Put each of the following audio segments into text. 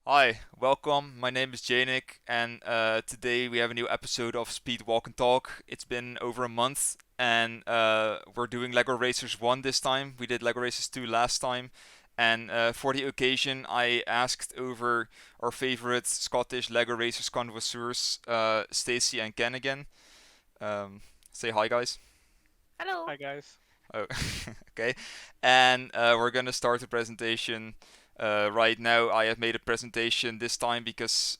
Hi, welcome. My name is Jeynick, and today we have a new episode of Speedwalk and Talk. It's been over a month, and we're doing Lego Racers 1 this time. We did Lego Racers 2 last time, and for the occasion, I asked over our favorite Scottish Lego Racers connoisseurs, Stacy and Ken again. Um, say hi, guys. Hello. Hi guys. Oh, okay. And we're gonna start the presentation right now. I have made a presentation this time because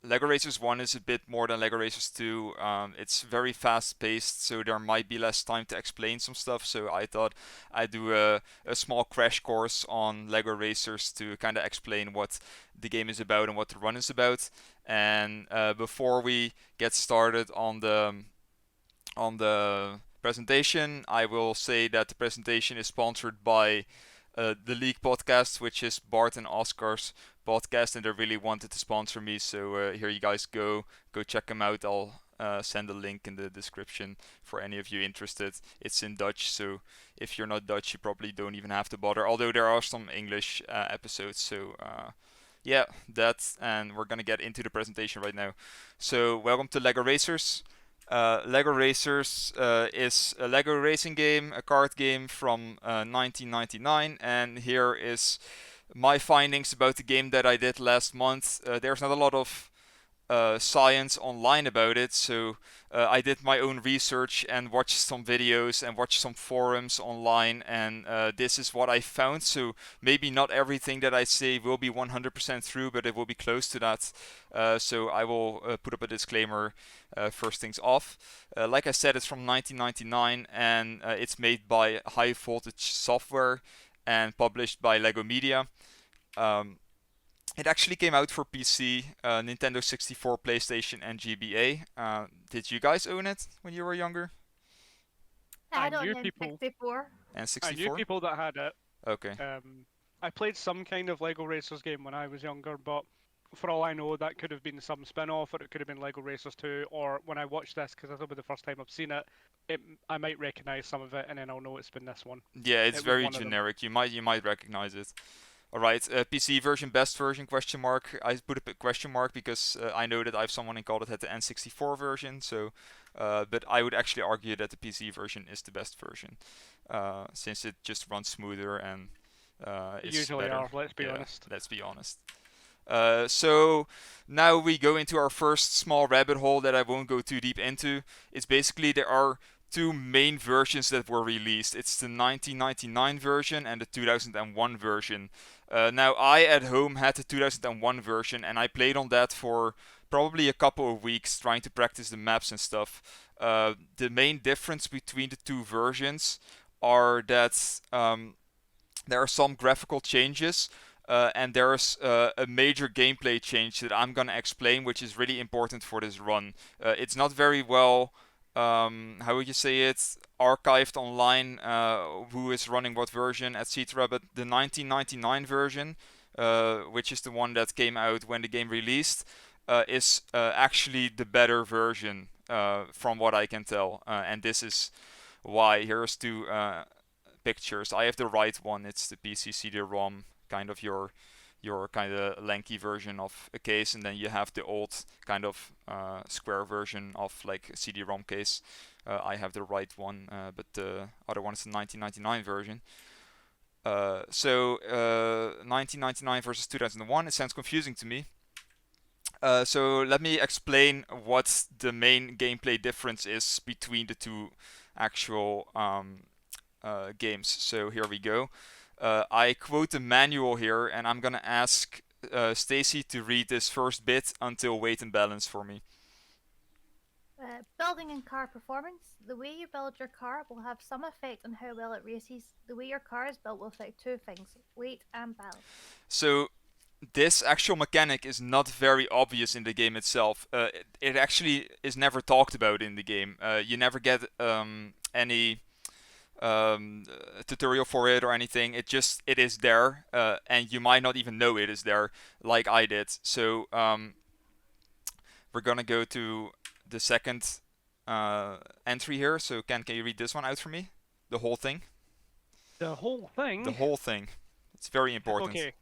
Lego Racers 1 is a bit more than Lego Racers 2. It's very fast paced, so there might be less time to explain some stuff. So I thought I'd do a small crash course on Lego Racers to kind of explain what the game is about and what the run is about. And before we get started on the presentation, I will say that the presentation is sponsored by the Leek Podcast, which is Bart and Oscar's podcast, and they really wanted to sponsor me. So here you guys go check them out. I'll send a link in the description for any of you interested. It's in Dutch, so if you're not Dutch, you probably don't even have to bother. Although there are some English episodes, so yeah, that's and we're gonna get into the presentation right now. So welcome to Lego Racers. Lego Racers is a Lego racing game, a card game from 1999, and here is my findings about the game that I did last month. There's not a lot of science online about it, so I did my own research and watched some videos and watched some forums online, and this is what I found. So maybe not everything that I say will be 100% true, but it will be close to that. So I will put up a disclaimer first things off. Like I said, it's from 1999, and it's made by High Voltage Software and published by Lego Media. Um, it actually came out for PC, Nintendo 64, PlayStation, and GBA. Did you guys own it when you were younger? I I had it on knew the people N64. And I knew 64? people that had it. Okay. I played some kind of Lego Racers game when I was younger, but for all I know, that could have been some spin-off, or it could have been Lego Racers 2. Or when I watched this, because this will be the first time I've seen it, I might recognize some of it, and then I'll know it's been this one. Yeah, it's It was very one of them. generic. You might recognize it. All right, PC version, best version? Question mark. I put a question mark because I know that I have someone in call that had the N64 version. So, but I would actually argue that the PC version is the best version, since it just runs smoother and They is usually better. are. Let's be Yeah, honest. let's be honest. So now we go into our first small rabbit hole that I won't go too deep into. It's basically there are two main versions that were released. It's the 1999 version and the 2001 version. Now I at home had the 2001 version and I played on that for probably a couple of weeks trying to practice the maps and stuff. The main difference between the two versions are that there are some graphical changes, and there's a major gameplay change that I'm gonna explain, which is really important for this run. It's not very well, how would you say it, archived online, who is running what version, etc. But the 1999 version, which is the one that came out when the game released, is actually the better version, from what I can tell. And this is why. Here's two pictures. I have the right one. It's the PC CD-ROM, kind of your kind of lanky version of a case, and then you have the old kind of square version of like CD-ROM case. I have the right one, but the other one is the 1999 version. 1999 versus 2001. It sounds confusing to me. So let me explain what the main gameplay difference is between the two actual games. So here we go. I quote the manual here, and I'm gonna ask Stacy to read this first bit until weight and balance for me. Building and car performance. The way you build your car will have some effect on how well it races. The way your car is built will affect two things: weight and balance. So this actual mechanic is not very obvious in the game itself. It actually is never talked about in the game. You never get any tutorial for it or anything. It is there, and you might not even know it is there, like I did. So we're gonna go to the second entry here. So can you read this one out for me? The whole thing. The whole The thing. whole thing. It's very important. Okay.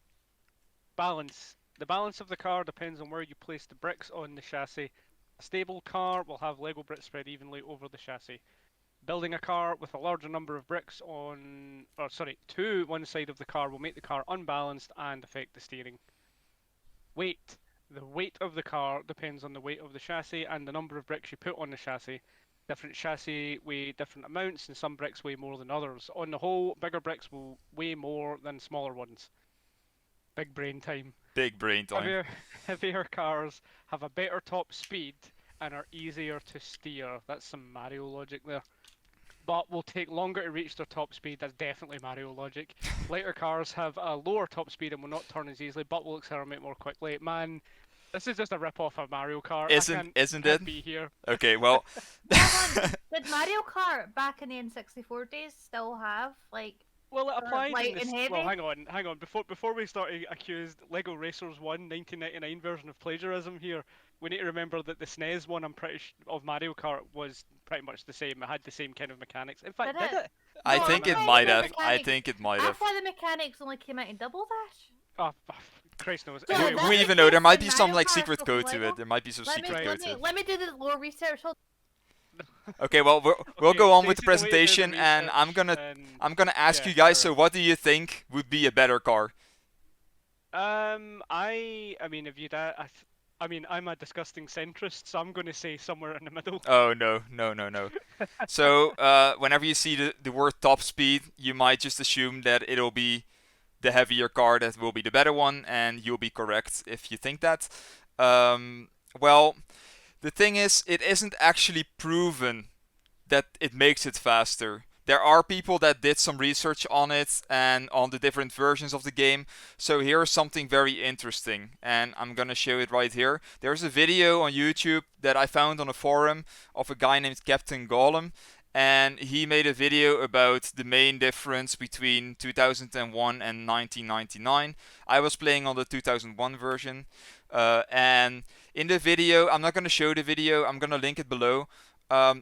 Balance. The balance of the car depends on where you place the bricks on the chassis. A stable car will have Lego bricks spread evenly over the chassis. Building a car with a larger number of bricks to one side of the car will make the car unbalanced and affect the steering. Weight. The weight of the car depends on the weight of the chassis and the number of bricks you put on the chassis. Different chassis weigh different amounts, and some bricks weigh more than others. On the whole, bigger bricks will weigh more than smaller ones. Big brain time. Big brain time. Heavier cars have a better top speed and are easier to steer. That's some Mario logic there. But will take longer to reach their top speed. That's definitely Mario logic. Lighter cars have a lower top speed and will not turn as easily, but will accelerate more quickly. Man, this is just a rip-off of Mario Kart. Isn't can't it? Be here. Okay, well. Did Mario Kart back in the N64 days still have Well, it applied light in and this. heavy? Well, hang on. Before we start accused Lego Racers 1 1999 version of plagiarism here, we need to remember that the SNES one, of Mario Kart was pretty much the same. It had the same kind of mechanics. In fact, Did did it? it? I No, think I it thought might the have. I mechanics- think it might I have. thought the mechanics only came out in Double Dash. Oh, Christ knows. So Anyway, that Who makes even know? There sense might in be some Mario like Kart secret stuff code with to Lego. it. There might be some secret code to it. Let me do the lore research. Okay, well we'll Okay, go on with the Stacey's away doing presentation, and I'm research, gonna ask yeah, you guys. fair So, what do you think would be a better car? I mean, if you'd, I mean, I'm a disgusting centrist, so I'm going to say somewhere in the middle. Oh no. So, whenever you see the word top speed, you might just assume that it'll be the heavier car that will be the better one, and you'll be correct if you think that. Well, the thing is, it isn't actually proven that it makes it faster. There are people that did some research on it and on the different versions of the game. So here's something very interesting, and I'm gonna show it right here. There's a video on YouTube that I found on a forum of a guy named Captain Golem, and he made a video about the main difference between 2001 and 1999. I was playing on the 2001 version, and in the video, I'm not gonna show the video, I'm gonna link it below.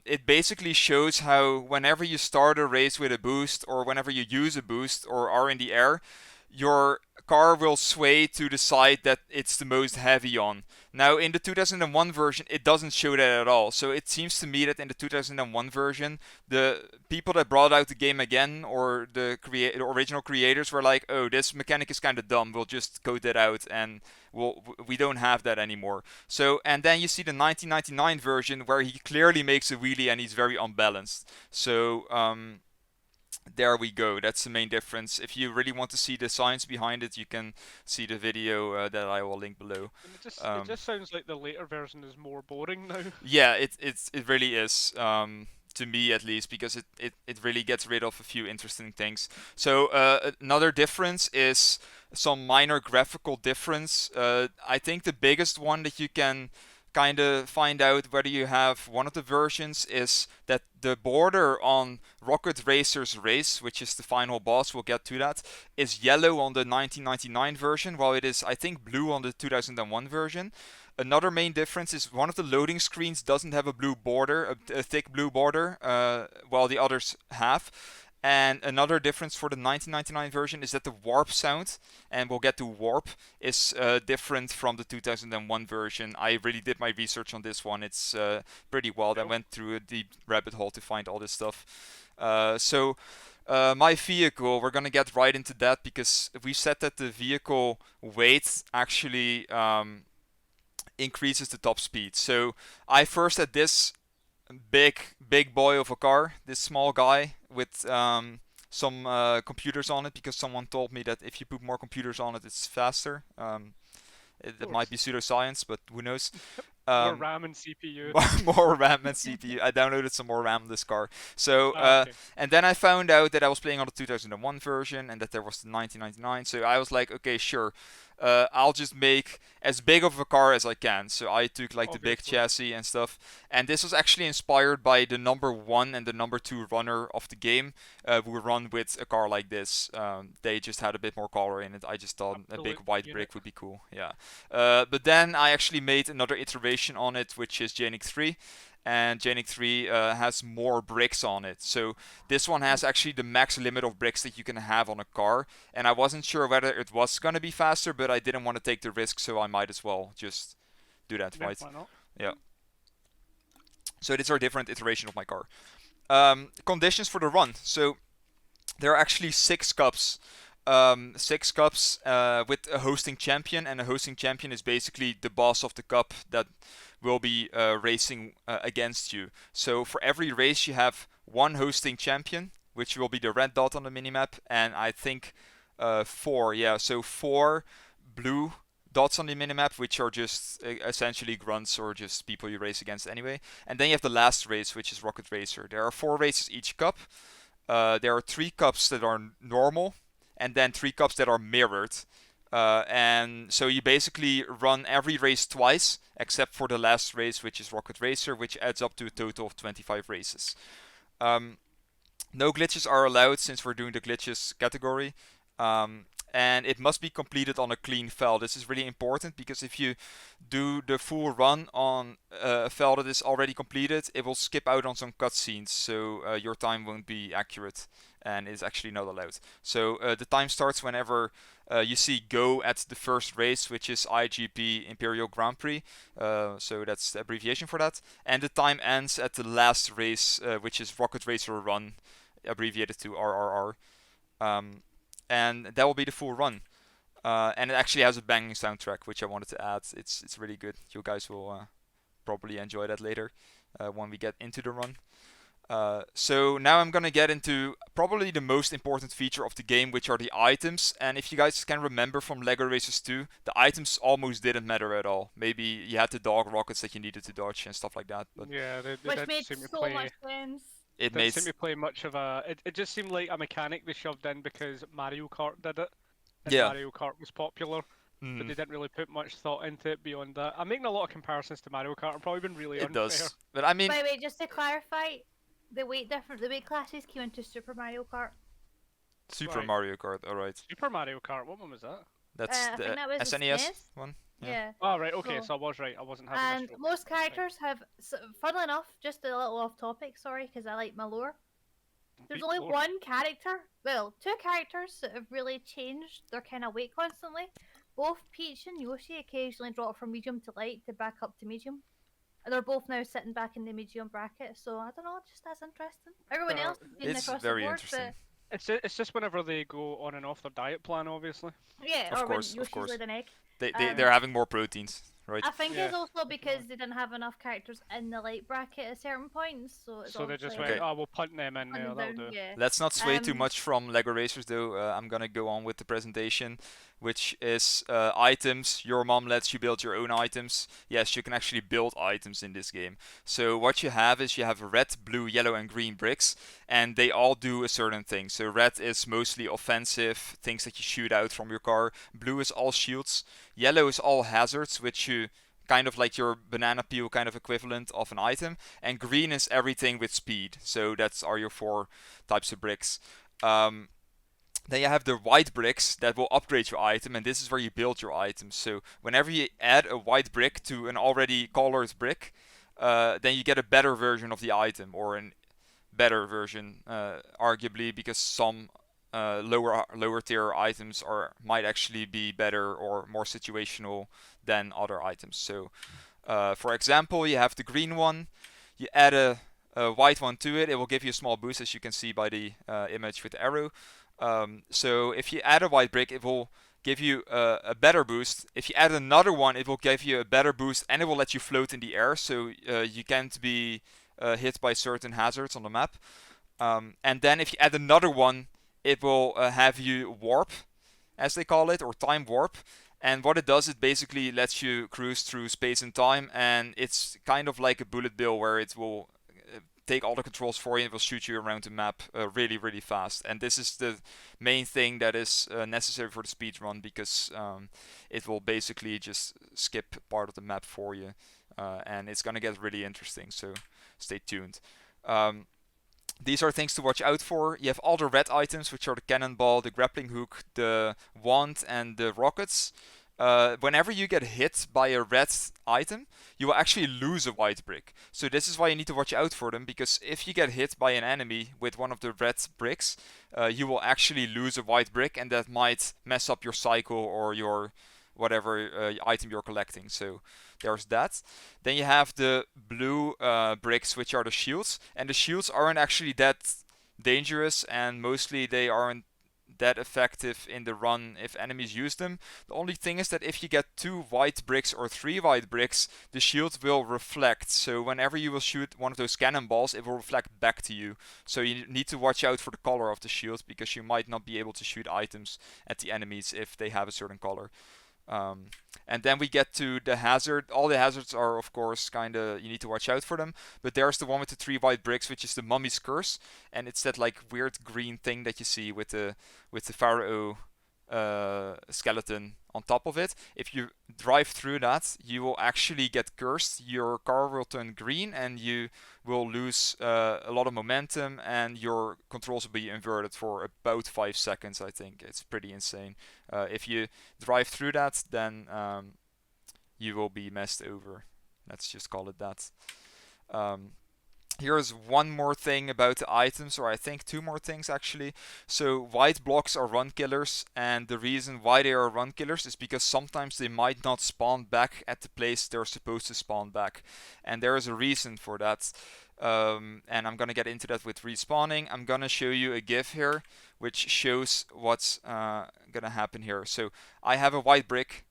It basically shows how whenever you start a race with a boost, or whenever you use a boost or are in the air, your car will sway to the side that it's the most heavy on. Now, in the 2001 version, it doesn't show that at all. So it seems to me that in the 2001 version, the people that brought out the game again, or the original creators, were like, "Oh, this mechanic is kind of dumb. We'll just code that out, and we don't have that anymore." So, and then you see the 1999 version where he clearly makes a wheelie and he's very unbalanced. So, there we go. That's the main difference. If you really want to see the science behind it, you can see the video that I will link below. And it just sounds like the later version is more boring now. Yeah, it really is. To me at least, because it really gets rid of a few interesting things. So another difference is some minor graphical difference. I think the biggest one that you can kind of find out whether you have one of the versions is that the border on Rocket Racer's Race, which is the final boss, we'll get to that, is yellow on the 1999 version, while it is, I think, blue on the 2001 version. Another main difference is one of the loading screens doesn't have a blue border, a thick blue border, while the others have. And another difference for the 1999 version is that the warp sound, and we'll get to warp, is different from the 2001 version. I really did my research on this one. It's pretty wild. I went through a deep rabbit hole to find all this stuff. So my vehicle, we're gonna get right into that, because we said that the vehicle weight actually increases the top speed. So I first had this big boy of a car, this small guy with some computers on it, because someone told me that if you put more computers on it, it's faster. It might be pseudoscience, but who knows. More RAM and CPU. More RAM and CPU. I downloaded some more RAM on this car. So, Okay. and then I found out that I was playing on the 2001 version and that there was the 1999. So I was like, okay, sure. I'll just make as big of a car as I can. So I took like the big Obviously. chassis and stuff. And this was actually inspired by the number 1 and the number 2 runner of the game, who run with a car like this. They just had a bit more color in it. I just thought a big Absolute white unit. brick would be cool. Yeah. But then I actually made another iteration on it, which is Jeynick 3. and Jeynick 3 has more bricks on it. So this one has actually the max limit of bricks that you can have on a car, and I wasn't sure whether it was gonna be faster, but I didn't want to take the risk, so I might as well just do that, Yeah, right? why not? Yeah. So these are different iterations of my car. Conditions for the run. So there are actually 6 cups. 6 cups with a hosting champion, and a hosting champion is basically the boss of the cup that will be racing against you. So for every race, you have one hosting champion, which will be the red dot on the minimap, and I think 4. Yeah, so 4 blue dots on the minimap, which are just essentially grunts or just people you race against anyway. And then you have the last race, which is Rocket Racer. There are 4 races each cup. There are 3 cups that are normal, and then 3 cups that are mirrored. And so you basically run every race twice, except for the last race, which is Rocket Racer, which adds up to a total of 25 races. No glitches are allowed since we're doing the glitches category. And it must be completed on a clean file. This is really important because if you do the full run on a file that is already completed, it will skip out on some cutscenes, so your time won't be accurate and is actually not allowed. So the time starts whenever you see go at the first race, which is IGP Imperial Grand Prix, so that's the abbreviation for that, and the time ends at the last race, which is Rocket Racer Run, abbreviated to RRR. And that will be the full run. And it actually has a banging soundtrack, which I wanted to add. It's really good. You guys will probably enjoy that later when we get into the run. So now I'm gonna get into probably the most important feature of the game, which are the items. And if you guys can remember from LEGO Racers 2, the items almost didn't matter at all. Maybe you had the dog rockets that you needed to dodge and stuff like that, but Yeah, they Which did made seem to so play. much sense. it Didn't made seem to play much of a. It just seemed like a mechanic they shoved in because Mario Kart did it, and Yeah. Mario Kart was popular, but mm, they didn't really put much thought into it beyond that. I'm making a lot of comparisons to Mario Kart. I'm probably been really it unfair. does. But I mean, By the way, just to clarify, the weight classes came into Super Mario Kart. Super Right. Mario Kart. All right, Super Mario Kart. What one was that? that's I the think that was the SNES SNES. one. Yeah. Oh right, okay, So- so I was right. I wasn't having a And stroke. most characters have, funnily enough, just a little off topic, sorry, because I like my lore. There's Beat only lore. one character, well, 2 characters that have really changed their kind of weight constantly. Both Peach and Yoshi occasionally drop from medium to light to back up to medium. And they're both now sitting back in the medium bracket, so I don't know, just that's interesting. Everyone else has been It's across very the board, interesting. It's just whenever they go on and off their diet plan, obviously. but yeah, Of or course, when of Yoshi's course. laid an egg. They're having more proteins, right? I think Yeah. it's also because they didn't have enough characters in the light bracket at certain points, so it's So they just obviously went, oh, we'll punt them in there. gone That'll down, do. yeah. Let's not sway too Um, much from LEGO Racers, though. I'm gonna go on with the presentation, which is items. Your mom lets you build your own items. Yes, you can actually build items in this game. So what you have is you have red, blue, yellow, and green bricks, and they all do a certain thing. So red is mostly offensive, things that you shoot out from your car. Blue is all shields. Yellow is all hazards, which you kind of like your banana peel kind of equivalent of an item, and green is everything with speed. So that's are your 4 types of bricks. Then you have the white bricks that will upgrade your item, and this is where you build your items. So whenever you add a white brick to an already colored brick, then you get a better version of the item, or a better version, arguably, because some lower tier items might actually be better or more situational than other items. So, for example, you have the green one. You add a white one to it. It will give you a small boost, as you can see by the image with the arrow. So if you add a white brick, it will give you a better boost. If you add another one, it will give you a better boost, and it will let you float in the air, so you can't be hit by certain hazards on the map. And then if you add another one, it will have you warp, as they call it, or time warp. And what it does, it basically lets you cruise through space and time, and it's kind of like a bullet bill where it will take all the controls for you and it will shoot you around the map really, really fast. And this is the main thing that is necessary for the speed run, because it will basically just skip part of the map for you, and it's gonna get really interesting, so stay tuned. These are things to watch out for. You have all the red items, which are the cannonball, the grappling hook, the wand, and the rockets. whenever you get hit by a red item, you will actually lose a white brick. So this is why you need to watch out for them, because if you get hit by an enemy with one of the red bricks, you will actually lose a white brick, and that might mess up your cycle or your whatever item you're collecting. So there's that. Then you have the blue bricks, which are the shields, and the shields aren't actually that dangerous, and mostly they aren't that effective in the run if enemies use them. The only thing is that if you get 2 white bricks or 3 white bricks, the shield will reflect. So whenever you will shoot one of those cannonballs, it will reflect back to you. So you need to watch out for the color of the shield, because you might not be able to shoot items at the enemies if they have a certain color. And then we get to the hazard. All the hazards are, of course, kinda, you need to watch out for them. But there's the one with the 3 white bricks, which is the Mummy's Curse, and it's that like weird green thing that you see with the pharaoh skeleton on top of it. If you drive through that, you will actually get cursed. Your car will turn green, and you will lose a lot of momentum, and your controls will be inverted for about 5 seconds. I think it's pretty insane. If you drive through that, then you will be messed over. Let's just call it that. Here's one more thing about the items, or I think 2 more things actually. So white blocks are run killers, and the reason why they are run killers is because sometimes they might not spawn back at the place they're supposed to spawn back. And there is a reason for that. And I'm gonna get into that with respawning. I'm gonna show you a GIF here, which shows what's gonna happen here. So I have a white brick.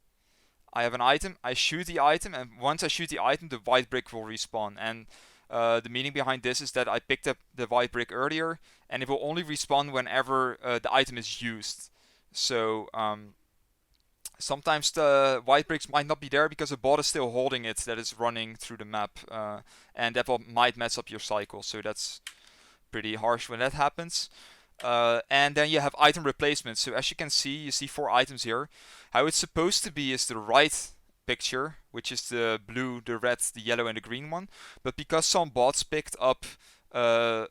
I have an item, I shoot the item, and once I shoot the item, the white brick will respawn. And the meaning behind this is that I picked up the white brick earlier, and it will only respawn whenever the item is used. So sometimes the white bricks might not be there because a bot is still holding it that is running through the map, and that might mess up your cycle. So that's pretty harsh when that happens. And then you have item replacement. So as you can see, you see 4 items here. How it's supposed to be is the right picture, which is the blue, the red, the yellow, and the green one. But because some bots picked up the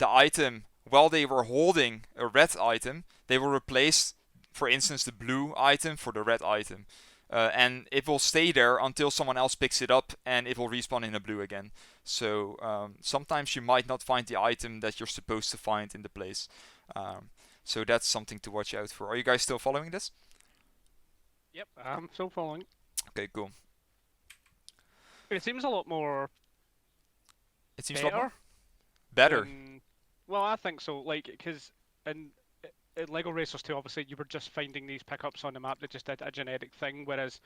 item while they were holding a red item, they will replace, for instance, the blue item for the red item. And it will stay there until someone else picks it up, and it will respawn in the blue again. So sometimes you might not find the item that you're supposed to find in the place. So that's something to watch out for. Are you guys still following this? Yep, I'm still following. Okay, cool. It seems a lot more It seems a lot better. more better. Well, I think so. Like, because in Lego Racers 2, obviously, you were just finding these pickups on the map that just did a generic thing, whereas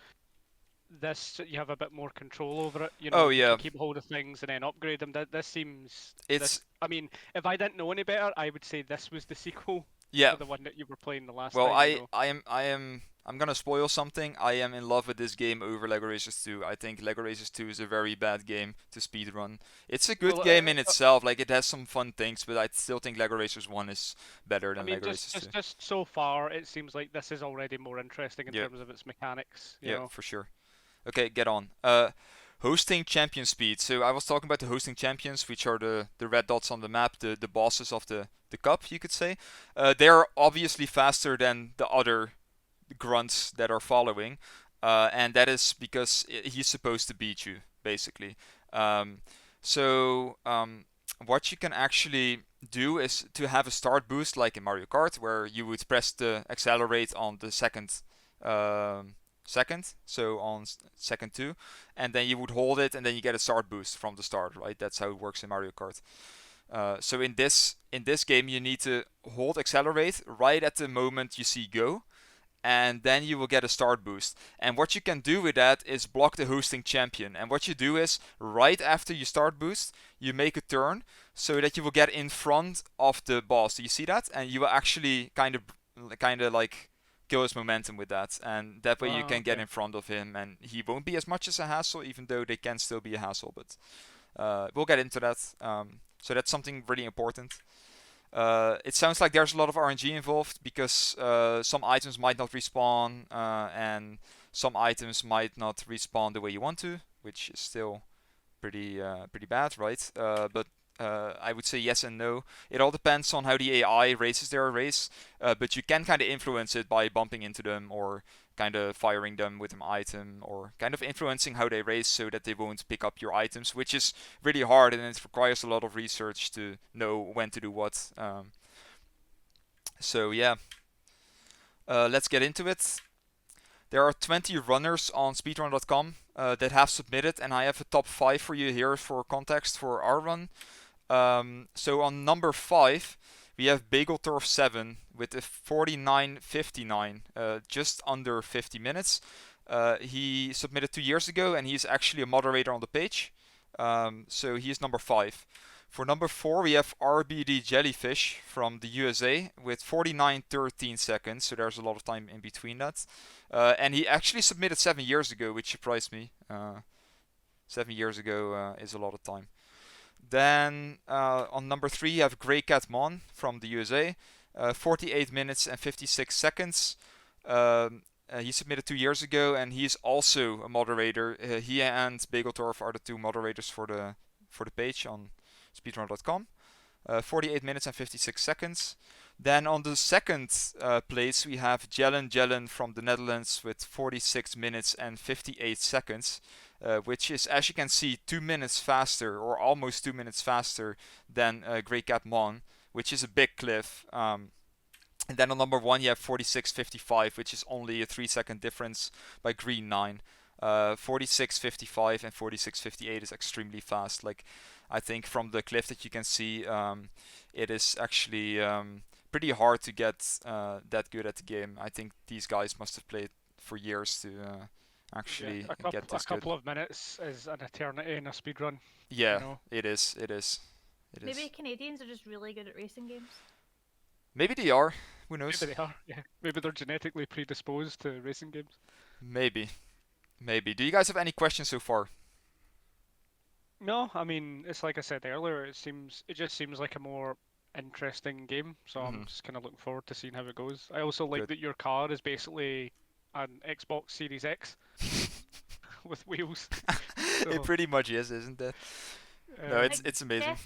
this, you have a bit more control over it. You know, Oh, you yeah. can keep hold of things and then upgrade them. This seems. It's I mean, if I didn't know any better, I would say this was the sequel yeah. to the one that you were playing the last Well, time. You know? I'm gonna spoil something. I am in love with this game over Lego Racers 2. I think Lego Racers 2 is a very bad game to speedrun. It's a good Well, game in itself, like it has some fun things, but I still think Lego Racers 1 is better I than mean, Lego Racers 2. just so far, it seems like this is already more interesting in Yeah. terms of its mechanics. You Yeah, know? for sure. Okay, get on. Hosting champion speed. So I was talking about the hosting champions, which are the red dots on the map, the bosses of the cup, you could say. They are obviously faster than the other grunts that are following, and that is because he's supposed to beat you, basically. So what you can actually do is to have a start boost like in Mario Kart, where you would press the accelerate on the second, so on second 2, and then you would hold it, and then you get a start boost from the start, right? That's how it works in Mario Kart. So in this game, you need to hold accelerate right at the moment you see go, and then you will get a start boost. And what you can do with that is block the hosting champion. And what you do is, right after you start boost, you make a turn so that you will get in front of the boss. Do you see that? And you will actually kind of like kill his momentum with that, and that way you can get in front of him, and he won't be as much as a hassle, even though they can still be a hassle. But we'll get into that. So that's something really important. It sounds like there's a lot of RNG involved, because some items might not respawn, and some items might not respawn the way you want to, which is still pretty bad, right? But I would say yes and no. It all depends on how the AI races their race, but you can kind of influence it by bumping into them or kind of firing them with an item or kind of influencing how they race so that they won't pick up your items, which is really hard and it requires a lot of research to know when to do what. So yeah, let's get into it. There are 20 runners on speedrun.com that have submitted, and I have a top 5 for you here for context for our run. So on number 5, we have Bageltorf7 with a 49.59, just under 50 minutes. He submitted 2 years ago, and he's actually a moderator on the page. So he is number 5. For number 4, we have RBD Jellyfish from the USA with 49.13 seconds, so there's a lot of time in between that. And he actually submitted 7 years ago, which surprised me. 7 years ago is a lot of time. Then on number 3, you have Grey Cat Mon from the USA, 48 minutes and 56 seconds. He submitted 2 years ago, and he's also a moderator. He and Bageltorf are the 2 moderators for the page on speedrun.com. 48 minutes and 56 seconds. Then on the second place, we have Jelen from the Netherlands with 46 minutes and 58 seconds, which is, as you can see, 2 minutes faster, or almost 2 minutes faster than Grey Cat Mon, which is a big cliff. And then on number 1, you have 46.55, which is only a 3-second difference by Green 9. 46.55 and 46.58 is extremely fast. Like, I think from the cliff that you can see, it is actually pretty hard to get that good at the game. I think these guys must have played for years to actually get this good. A couple of minutes is an eternity in a speedrun. Yeah, you know? It is. Maybe Canadians are just really good at racing games. Maybe they are. Who knows? Maybe they are. Yeah. Maybe they're genetically predisposed to racing games. Maybe. Do you guys have any questions so far? No, I mean, it's like I said earlier. It just seems like a more interesting game. So I'm just kind of looking forward to seeing how it goes. I also like that your car is basically an Xbox Series X with wheels. It pretty much is, isn't it? No, it's amazing.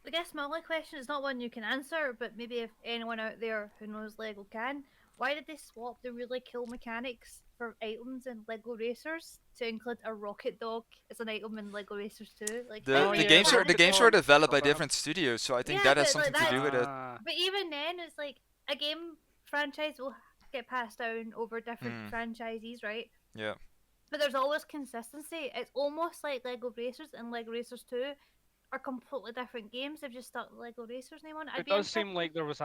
I guess my only question is not one you can answer, but maybe if anyone out there who knows Lego can. Why did they swap the really cool mechanics for items in Lego Racers to include a rocket dog as an item in Lego Racers 2? Like the games were developed by different studios, so I think that has something to do with it. But even then, it's like a game franchise will get passed down over different franchisees, right? Yeah. But there's always consistency. It's almost like Lego Racers and Lego Racers 2 are completely different games. They've just stuck the Lego Racers name on it. It does seem like there was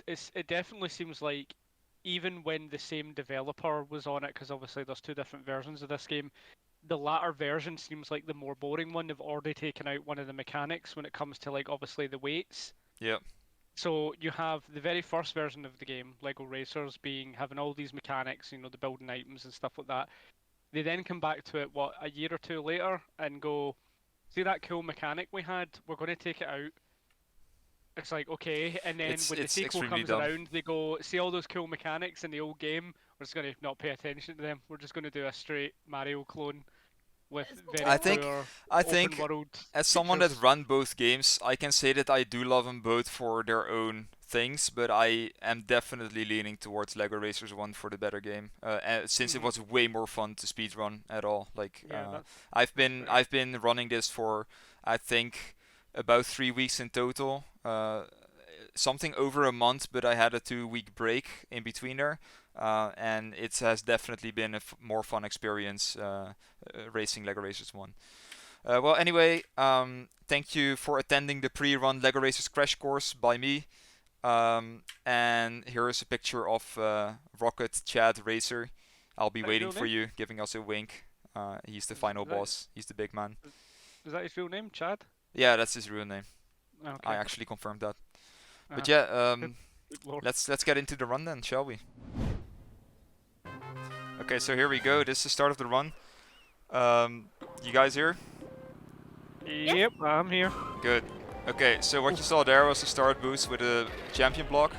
it definitely seems like even when the same developer was on it, because obviously there's 2 different versions of this game, the latter version seems like the more boring one. They've already taken out one of the mechanics when it comes to, like, obviously the weights. Yeah. So you have the very first version of the game, Lego Racers, having all these mechanics, you know, the building items and stuff like that. They then come back to it, a year or 2 later, and go, see that cool mechanic we had? We're going to take it out. It's like, okay, and then when the sequel comes around, they go, see all those cool mechanics in the old game? We're just going to not pay attention to them. We're just going to do a straight Mario clone with very poor open world as someone that run both games, I can say that I do love them both for their own things, but I am definitely leaning towards Lego Racers 1 for the better game, since it was way more fun to speedrun at all. Like, I've been running this for, I think, about 3 weeks in total, something over a month, but I had a 2-week break in between there, and it has definitely been a more fun experience racing Lego Racers 1. Well, anyway, thank you for attending the pre-run Lego Racers crash course by me. And here is a picture of Rocket Chad Racer. I'll be waiting for you, giving us a wink. He's the final boss. He's the big man. Is that his real name, Chad? Yeah, that's his real name. Okay. I actually confirmed that. But yeah, let's get into the run then, shall we? Okay, so here we go. This is the start of the run. You guys here? Yep, I'm here. Good. Okay, so what you saw there was a start boost with a champion block.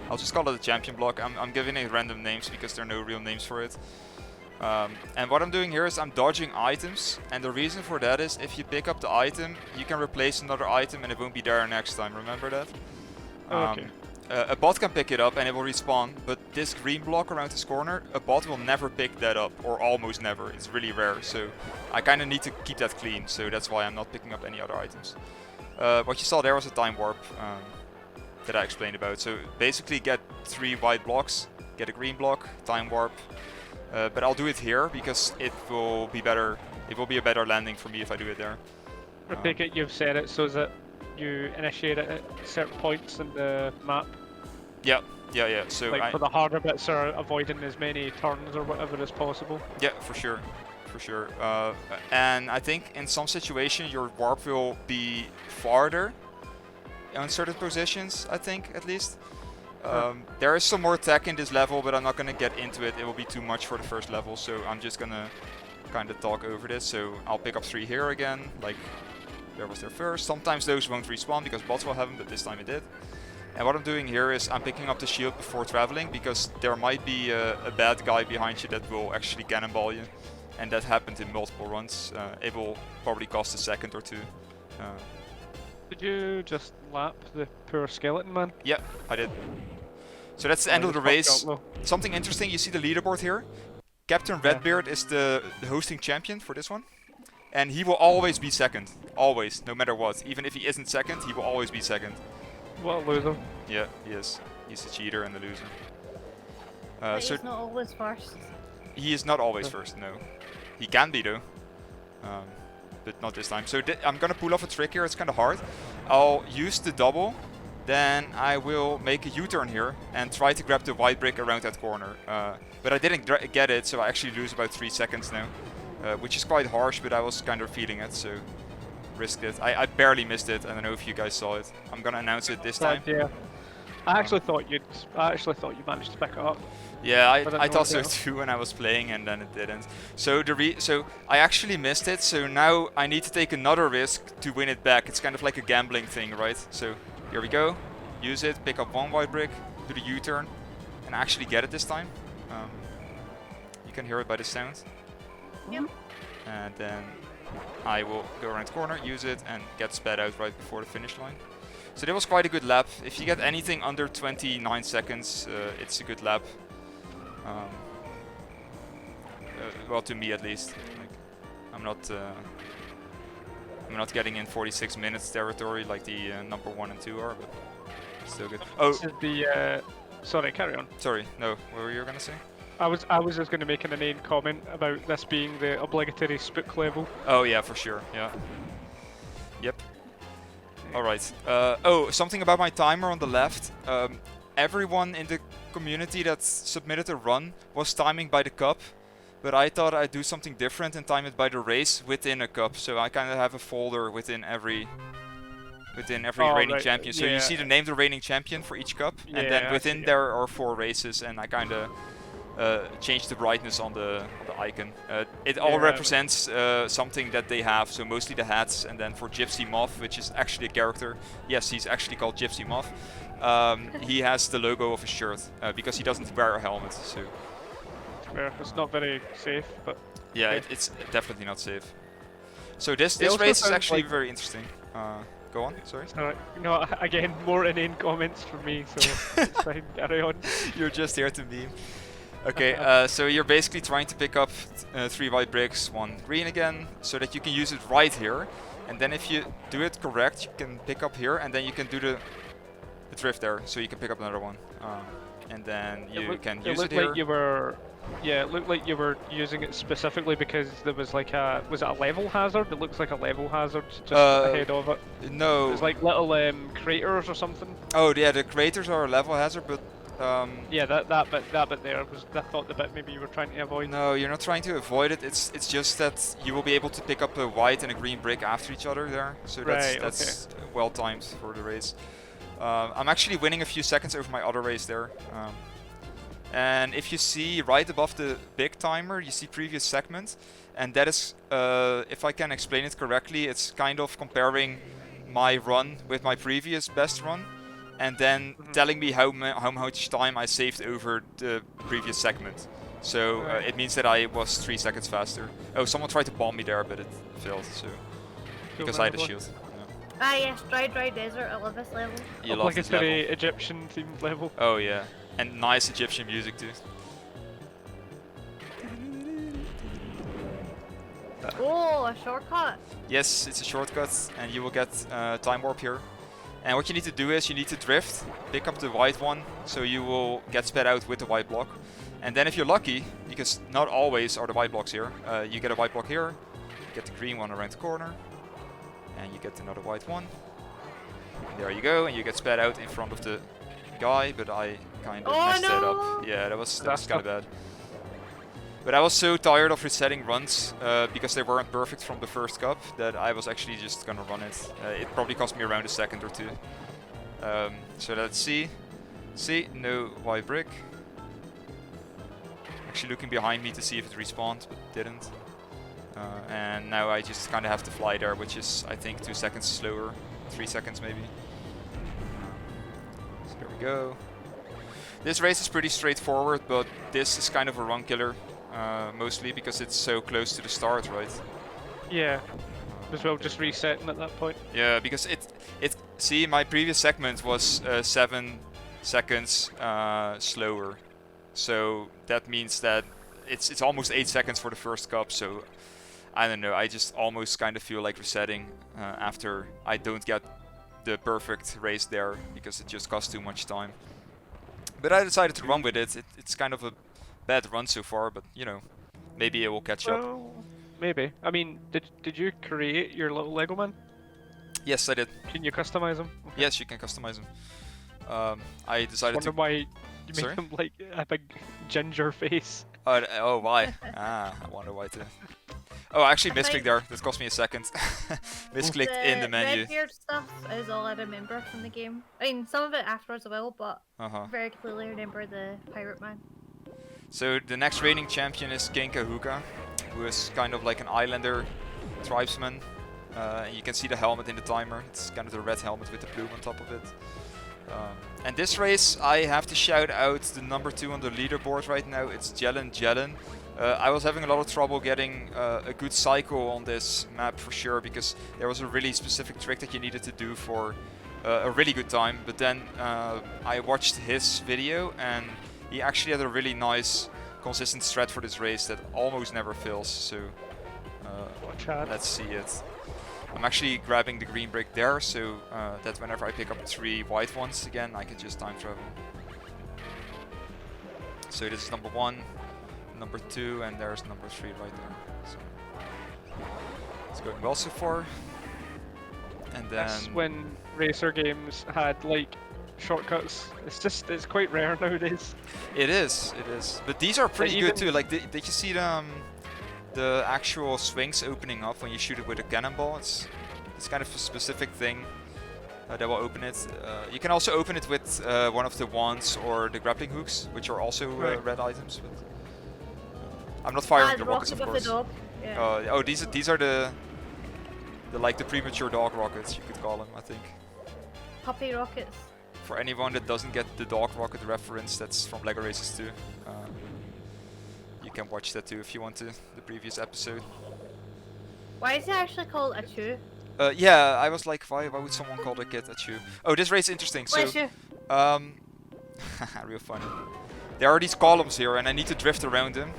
I'll just call it a champion block. I'm giving it random names because there are no real names for it. And what I'm doing here is I'm dodging items, and the reason for that is if you pick up the item, you can replace another item and it won't be there next time, remember that? Okay. A bot can pick it up and it will respawn, but this green block around this corner, a bot will never pick that up, or almost never. It's really rare, so I kind of need to keep that clean, so that's why I'm not picking up any other items. What you saw there was a time warp that I explained about. So basically get 3 white blocks, get a green block, time warp. But I'll do it here because it will be better. It will be a better landing for me if I do it there. I take it you've set it so that you initiate it at certain points in the map. Yeah. So Like for the harder bits are avoiding as many turns or whatever as possible. Yeah, for sure. And I think in some situations your warp will be farther on certain positions, I think, at least. There is some more tech in this level, but I'm not gonna get into it. It will be too much for the first level, so I'm just gonna kind of talk over this. So I'll pick up 3 here again, like there was there first. Sometimes those won't respawn because bots will have them, but this time it did. And what I'm doing here is I'm picking up the shield before traveling, because there might be a bad guy behind you that will actually cannonball you. And that happened in multiple runs. It will probably cost a second or 2. Did you just lap the poor skeleton man? Yeah, I did. So that's the end of the race. Something interesting, you see the leaderboard here? Captain Redbeard is the hosting champion for this one. And he will always be second. Always, no matter what. Even if he isn't second, he will always be second. What a loser. Yeah, he is. He's a cheater and a loser. But he's not always first. He is not always first, no. He can be though. But not this time. So I'm gonna pull off a trick here, it's kinda hard. I'll use the double, then I will make a U-turn here and try to grab the white brick around that corner. But I didn't get it, so I actually lose about 3 seconds now. Which is quite harsh, but I was kind of feeling it, so risked it. I barely missed it. I don't know if you guys saw it. I'm gonna announce it this time. Yeah. I actually thought you managed to pick it up. Yeah, I thought so too when I was playing, and then it didn't. So so I actually missed it. So now I need to take another risk to win it back. It's kind of like a gambling thing, right? So here we go. Use it. Pick up 1 white brick. Do the U-turn, and actually get it this time. You can hear it by the sound. Yep. And then I will go around the corner, use it, and get sped out right before the finish line. So that was quite a good lap. If you get anything under 29 seconds, it's a good lap. Well, to me at least. Like, I'm not getting in 46 minutes territory like the number 1 and 2 are, but still good. Oh, This is the sorry, carry on. sorry. No, what were you gonna say? I was just going to make an inane comment about this being the obligatory spook level. Oh yeah, for sure. Yeah. Yep. All right. Oh, something about my timer on the left. Everyone in the community that submitted a run was timing by the cup, but I thought I'd do something different and time it by the race within a cup. So I kind of have a folder within every reigning champion. So you see the name of the reigning champion for each cup, and then within there are 4 races, and I kind of change the brightness on the icon. It all represents something that they have, so mostly the hats, and then for Gypsy Moth, which is actually a character, yes, he's actually called Gypsy Moth, he has the logo of his shirt, because he doesn't wear a helmet, so... It's not very safe, but... Yeah, it's definitely not safe. So this race is actually very interesting. Go on, sorry? No, again, more inane comments from me, so it's fine, carry on. You're just here to meme. Okay, so you're basically trying to pick up 3 white bricks, 1 green again, so that you can use it right here. And then if you do it correct, you can pick up here, and then you can do the drift there, so you can pick up another one. And then you can use it here. Like you were, it looked like you were using it specifically because there was like was it a level hazard? It looks like a level hazard just ahead of it. No. There's like little craters or something. Oh yeah, the craters are a level hazard, but yeah, that bit there was, I thought the bit maybe you were trying to avoid. No, you're not trying to avoid it. It's just that you will be able to pick up a white and a green brick after each other there. So that's well timed for the race. I'm actually winning a few seconds over my other race there. And if you see right above the big timer, you see previous segment, and that is, if I can explain it correctly, it's kind of comparing my run with my previous best run, and then telling me how much time I saved over the previous segment. So Right. it means that I was 3 seconds faster. Oh, someone tried to bomb me there, but it failed. So because I had a shield. Ah yes, dry desert. I love this level. You love this level. Obligatory Egyptian themed level. Oh yeah, and nice Egyptian music too. Oh, a shortcut. Yes, it's a shortcut, and you will get time warp here. And what you need to do is you need to drift, pick up the white one, so you will get sped out with the white block. And then if you're lucky, because not always are the white blocks here, you get a white block here, you get the green one around the corner, and you get another white one. And there you go, and you get sped out in front of the guy, but I kind of messed that up. Yeah, that was kind of bad. But I was so tired of resetting runs because they weren't perfect from the first cup that I was actually just gonna run it. It probably cost me around a second or two. So let's see. See, no white brick. Actually looking behind me to see if it respawned, but didn't. And now I just kind of have to fly there, which is I think 2 seconds slower, 3 seconds maybe. So there we go. This race is pretty straightforward, but this is kind of a run killer. Mostly because it's so close to the start, right? Yeah. As well, just resetting at that point. Yeah, because see, my previous segment was 7 seconds slower, so that means that it's almost 8 seconds for the first cup. So I don't know. I just almost kind of feel like resetting after I don't get the perfect race there because it just costs too much time. But I decided to run with it. It's kind of a bad run so far, but you know, maybe it will catch up. Well, maybe. I mean, did you create your little Lego man? Yes, I did. Can you customize him? Okay. Yes, you can customize them. I decided Wonder to. why you Sorry? make him like a big ginger face. Oh, why? I wonder why too. Oh, I actually I misclicked think- there. That cost me a second. Misclicked in the menu. Redbeard stuff is all I remember from the game. I mean, some of it afterwards as well, but Uh-huh. very clearly remember the pirate man. So the next reigning champion is King Kahuka, who is kind of like an islander tribesman. And you can see the helmet in the timer. It's kind of the red helmet with the plume on top of it. And this race, I have to shout out the number 2 on the leaderboard right now. It's Jelen. I was having a lot of trouble getting a good cycle on this map for sure, because there was a really specific trick that you needed to do for a really good time. But then I watched his video, and he actually had a really nice, consistent strat for this race that almost never fails. So Watch out. let's see it. I'm actually grabbing the green brick there, so that whenever I pick up 3 white ones again, I can just time travel. So this is number 1, number 2, and there's number 3 right there. So it's going well so far. And then That's when racer games had like shortcuts. It's quite rare nowadays. it is. But these are pretty good even- too. Like, did you see the actual swings opening up when you shoot it with a cannonball? It's kind of a specific thing that will open it. You can also open it with one of the wands or the grappling hooks, which are also Right. red items. But I'm not firing the the rockets, rocket of with the course. dog. Yeah. Oh, these are the like the premature dog rockets, you could call them, I think. Puppy rockets. For anyone that doesn't get the dog rocket reference, that's from LEGO Races 2. You can watch that too if you want to, the previous episode. Why is it actually called a chew? Yeah, I was like, why would someone call the kid a chew? Oh, this race is interesting. So, Bless you. real funny. There are these columns here, and I need to drift around them.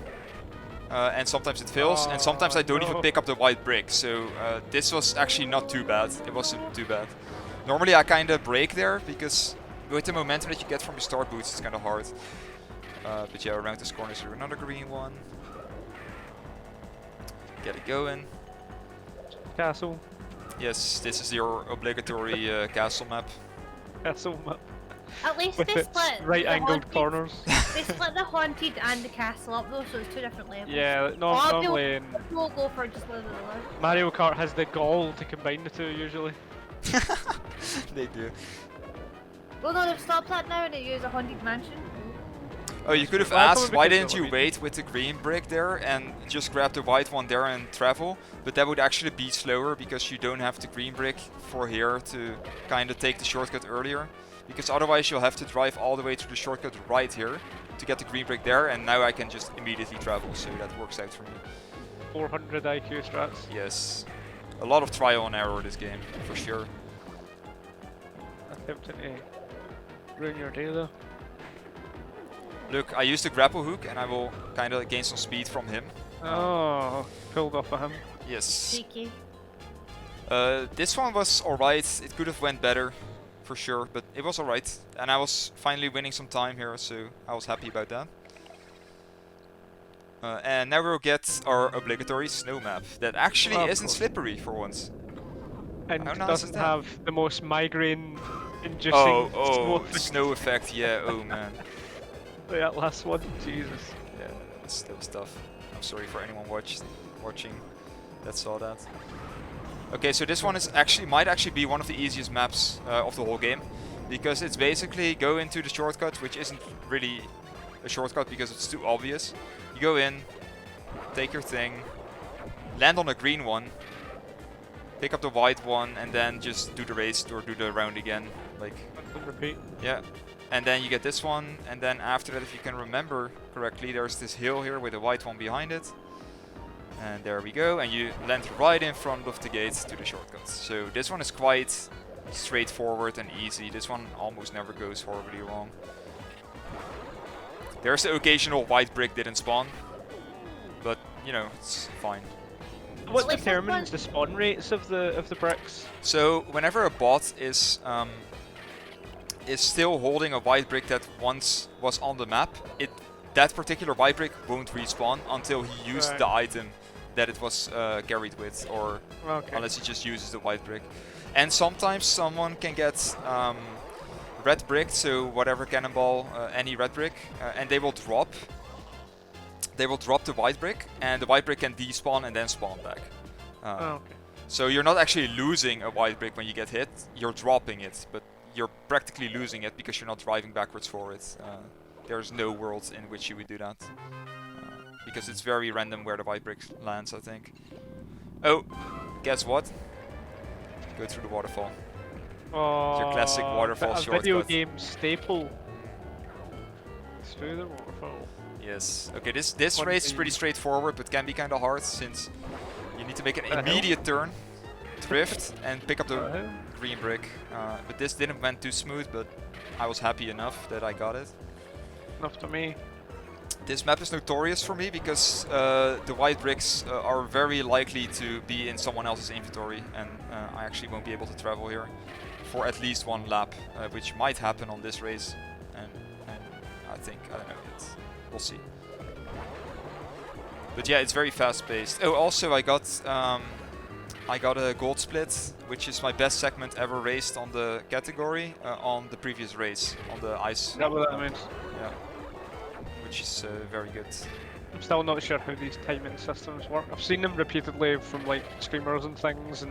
And sometimes it fails, and sometimes I don't even no. pick up the white brick. So this was actually not too bad. It wasn't too bad. Normally I kind of brake there, because with the momentum that you get from your start boots, it's kind of hard. But yeah, around this corner is there another green one. Get it going. Castle. Yes, this is your obligatory castle map. Castle map. At least With they its split right the angled haunted- corners. They split the haunted and the castle up though, so it's 2 different levels. Yeah, Oh, normally We'll go for just one of the other. Mario Kart has the gall to combine the two usually. They do. Well, no, they've stopped that now and they use a haunted mansion. Oh, you could have Well, that's asked probably why because didn't of you what wait with the green brick there and just grab the white one there and travel? But that would actually be slower because you don't have the green brick for here to kind of take the shortcut earlier. because otherwise you'll have to drive all the way through the shortcut right here to get the green brick there, and now I can just immediately travel, so that works out for me. 400 IQ strats. Yes. A lot of trial and error this game, for sure. Attempting to ruin your day though. Look, I used the grapple hook and I will kind of gain some speed from him. Oh, pulled off of him. Yes. Cheeky. This one was alright. It could have went better, for sure, but it was alright. And I was finally winning some time here, so I was happy about that. And now we'll get our obligatory snow map that actually Well, of isn't course. slippery for once. And How nice is doesn't that? have the most migraine inducing Oh, snow. snow effect, yeah, oh man. That last one, Jesus. Yeah, that's still stuff. I'm sorry for anyone watching that saw that. Okay, so this one is might actually be one of the easiest maps of the whole game, because it's basically go into the shortcut, which isn't really a shortcut because it's too obvious. You go in, take your thing, land on a green one, pick up the white one, and then just do the race or do the round again. Like, Repeat. yeah. And then you get this one, and then after that, if you can remember correctly, there's this hill here with a white one behind it. And there we go, and you land right in front of the gate to the shortcut. So this one is quite straightforward and easy. This one almost never goes horribly wrong. There's the occasional white brick didn't spawn, but you know, it's fine. What Like determines someone- the spawn rates of the bricks? So whenever a bot is still holding a white brick that once was on the map, that particular white brick won't respawn until he used Right. the item that it was carried with, or Okay. unless he just uses the white brick. And sometimes someone can get red brick, so whatever cannonball, any red brick, and they will drop. They will drop the white brick, and the white brick can despawn and then spawn back. Oh, okay. So you're not actually losing a white brick when you get hit, you're dropping it, but you're practically losing it because you're not driving backwards for it. There's no world in which you would do that. Because it's very random where the white brick lands, I think. Oh, guess what? Go through the waterfall. Oh, Your classic waterfall a video shortcut. game staple. Through the waterfall. Yes. Okay, this One race is thing. pretty straightforward, but can be kind of hard since you need to make an hell? immediate turn, drift, and pick up the Uh, green brick. But this didn't went too smooth, but I was happy enough that I got it. enough to me. This map is notorious for me because the white bricks are very likely to be in someone else's inventory, and I actually won't be able to travel here for at least one lap, which might happen on this race, and I don't know, we'll see. But yeah, it's very fast-paced. Oh, also I got a gold split, which is my best segment ever raced on the category on the previous race, on the ice. Is that what that means? Yeah, which is very good. I'm still not sure how these timing systems work. I've seen them repeatedly from like streamers and things,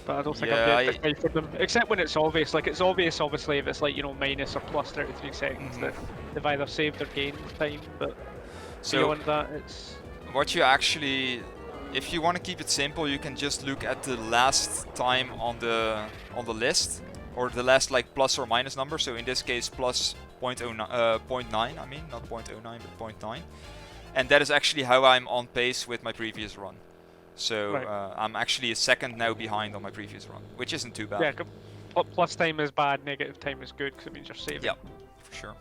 but I don't think Yeah, I'm getting for them. Except when it's obvious. Like it's obvious, obviously, if it's like minus or plus 33 seconds Mhm. that they've either saved or gained time. But So beyond that, it's what you actually, if you want to keep it simple, you can just look at the last time on the list, or the last like plus or minus number. So in this case, plus 0.9. I mean, not 0.09, but 0.9. And that is actually how I'm on pace with my previous run. So Right. I'm actually a second now behind on my previous run, which isn't too bad. yeah. Plus time is bad, negative time is good because it means you're saving. Yeah, for sure.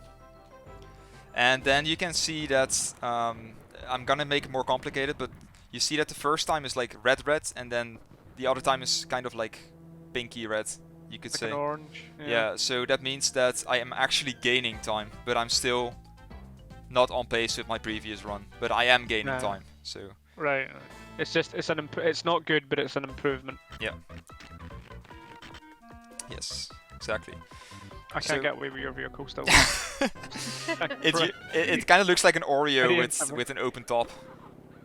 And then you can see that I'm gonna make it more complicated, but you see that the first time is like red, and then the other time is kind of like pinky red, you could Like say. an orange. Yeah, so that means that I am actually gaining time, but I'm still not on pace with my previous run. But I am gaining Nah. time, so Right. It's just it's not good, but it's an improvement. yes, exactly. I can't So- get away with your vehicle still. It kind of looks like an Oreo Very with intimidating. an open top.